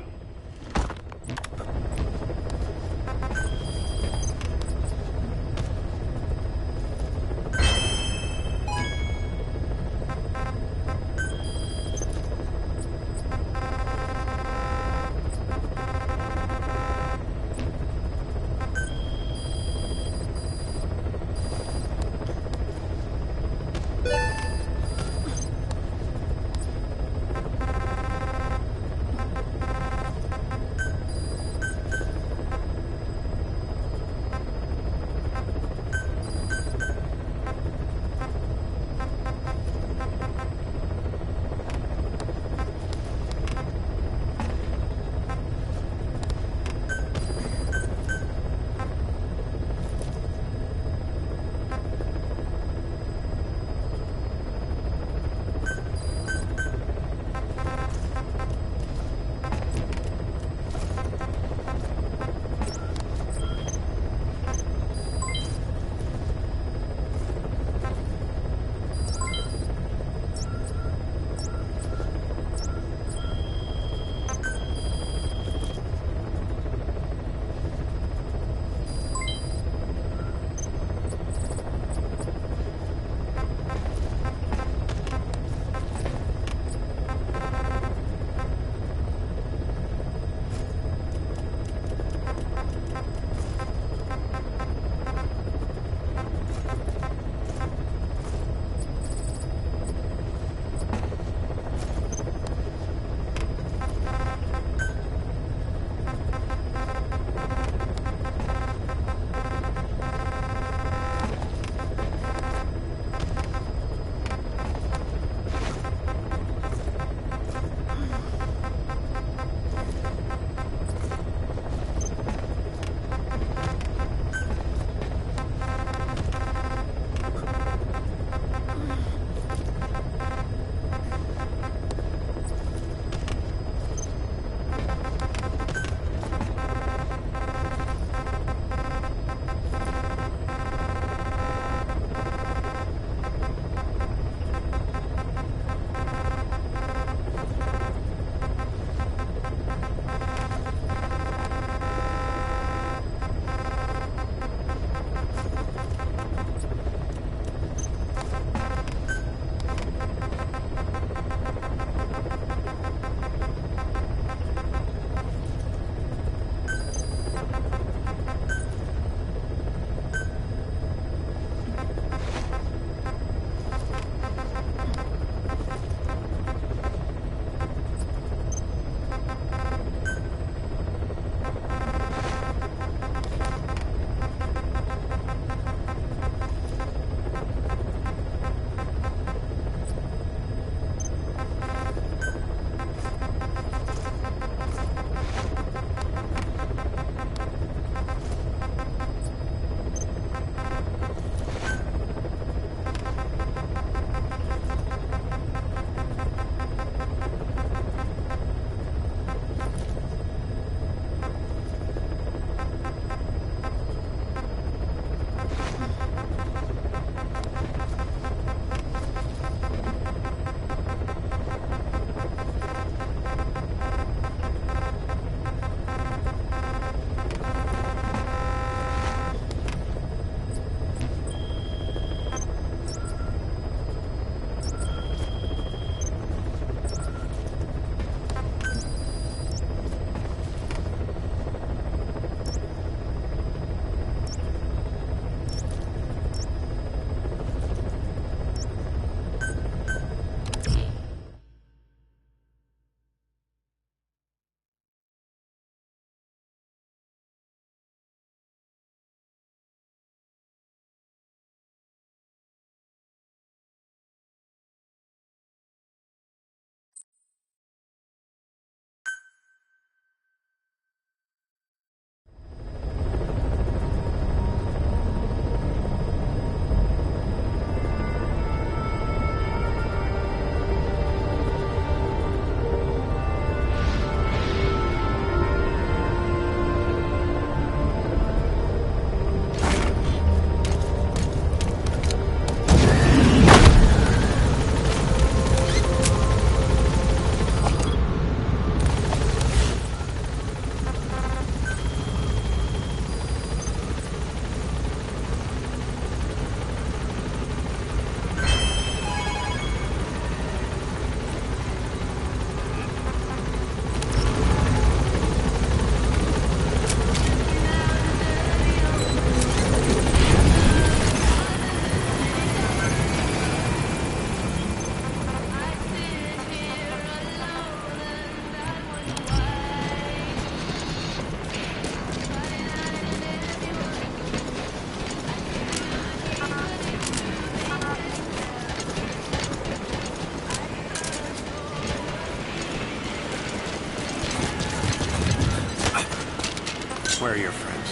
Where are your friends?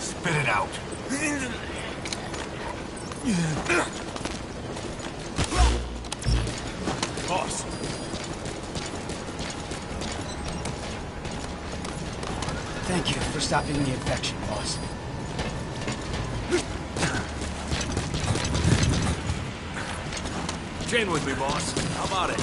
Spit it out. Boss. Thank you for stopping the infection, boss. Chain with me, boss. How about it?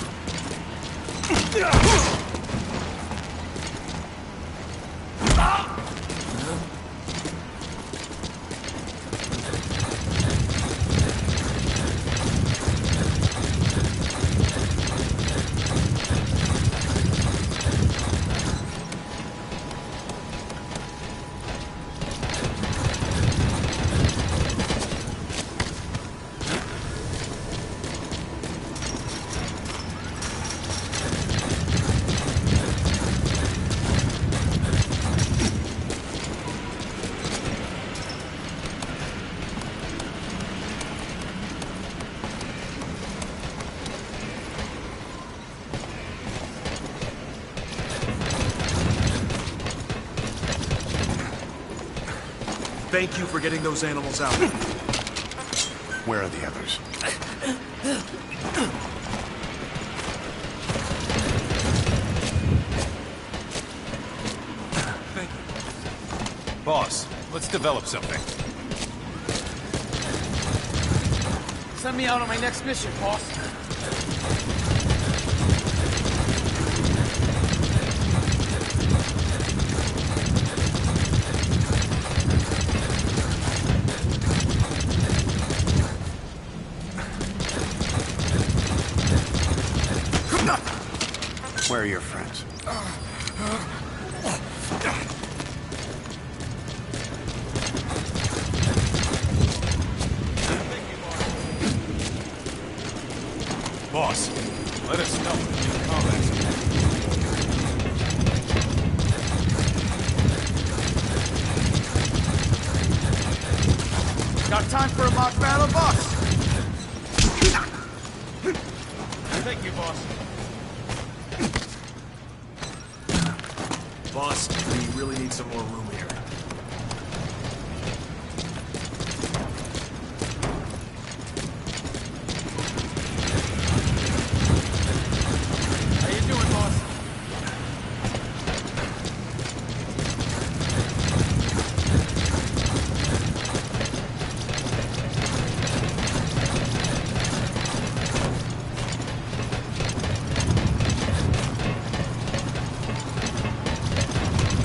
Thank you for getting those animals out. Where are the others? Thank you. Boss, let's develop something. Send me out on my next mission, boss. Where are your friends? Boss, let us know when you comment. Got time for a mock battle, boss? Thank you, boss. Boss, we really need some more room here. How you doing, boss?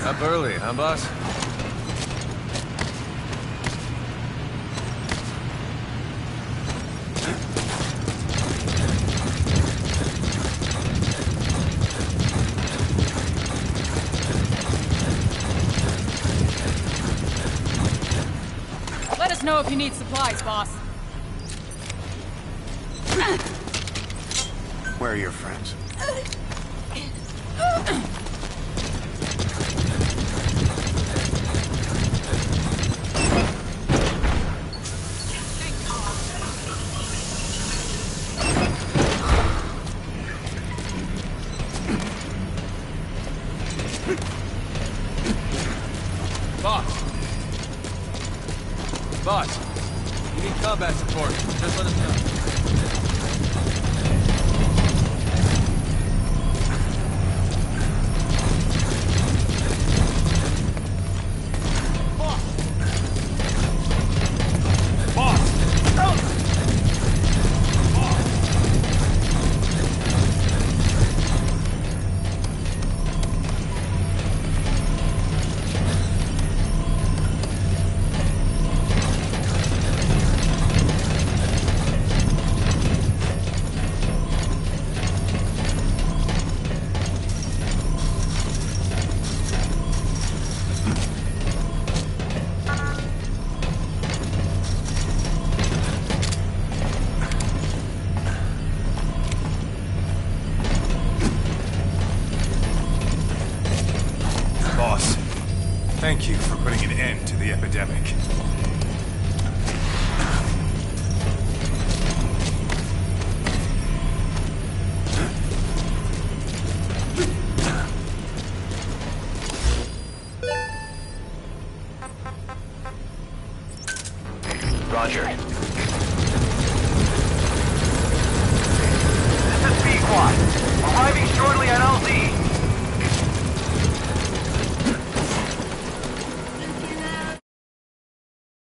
Up early, huh, boss? Let us know if you need supplies, boss. Where are your friends? Boss, you need combat support. Just let us know. Boss, thank you for putting an end to the epidemic. Roger.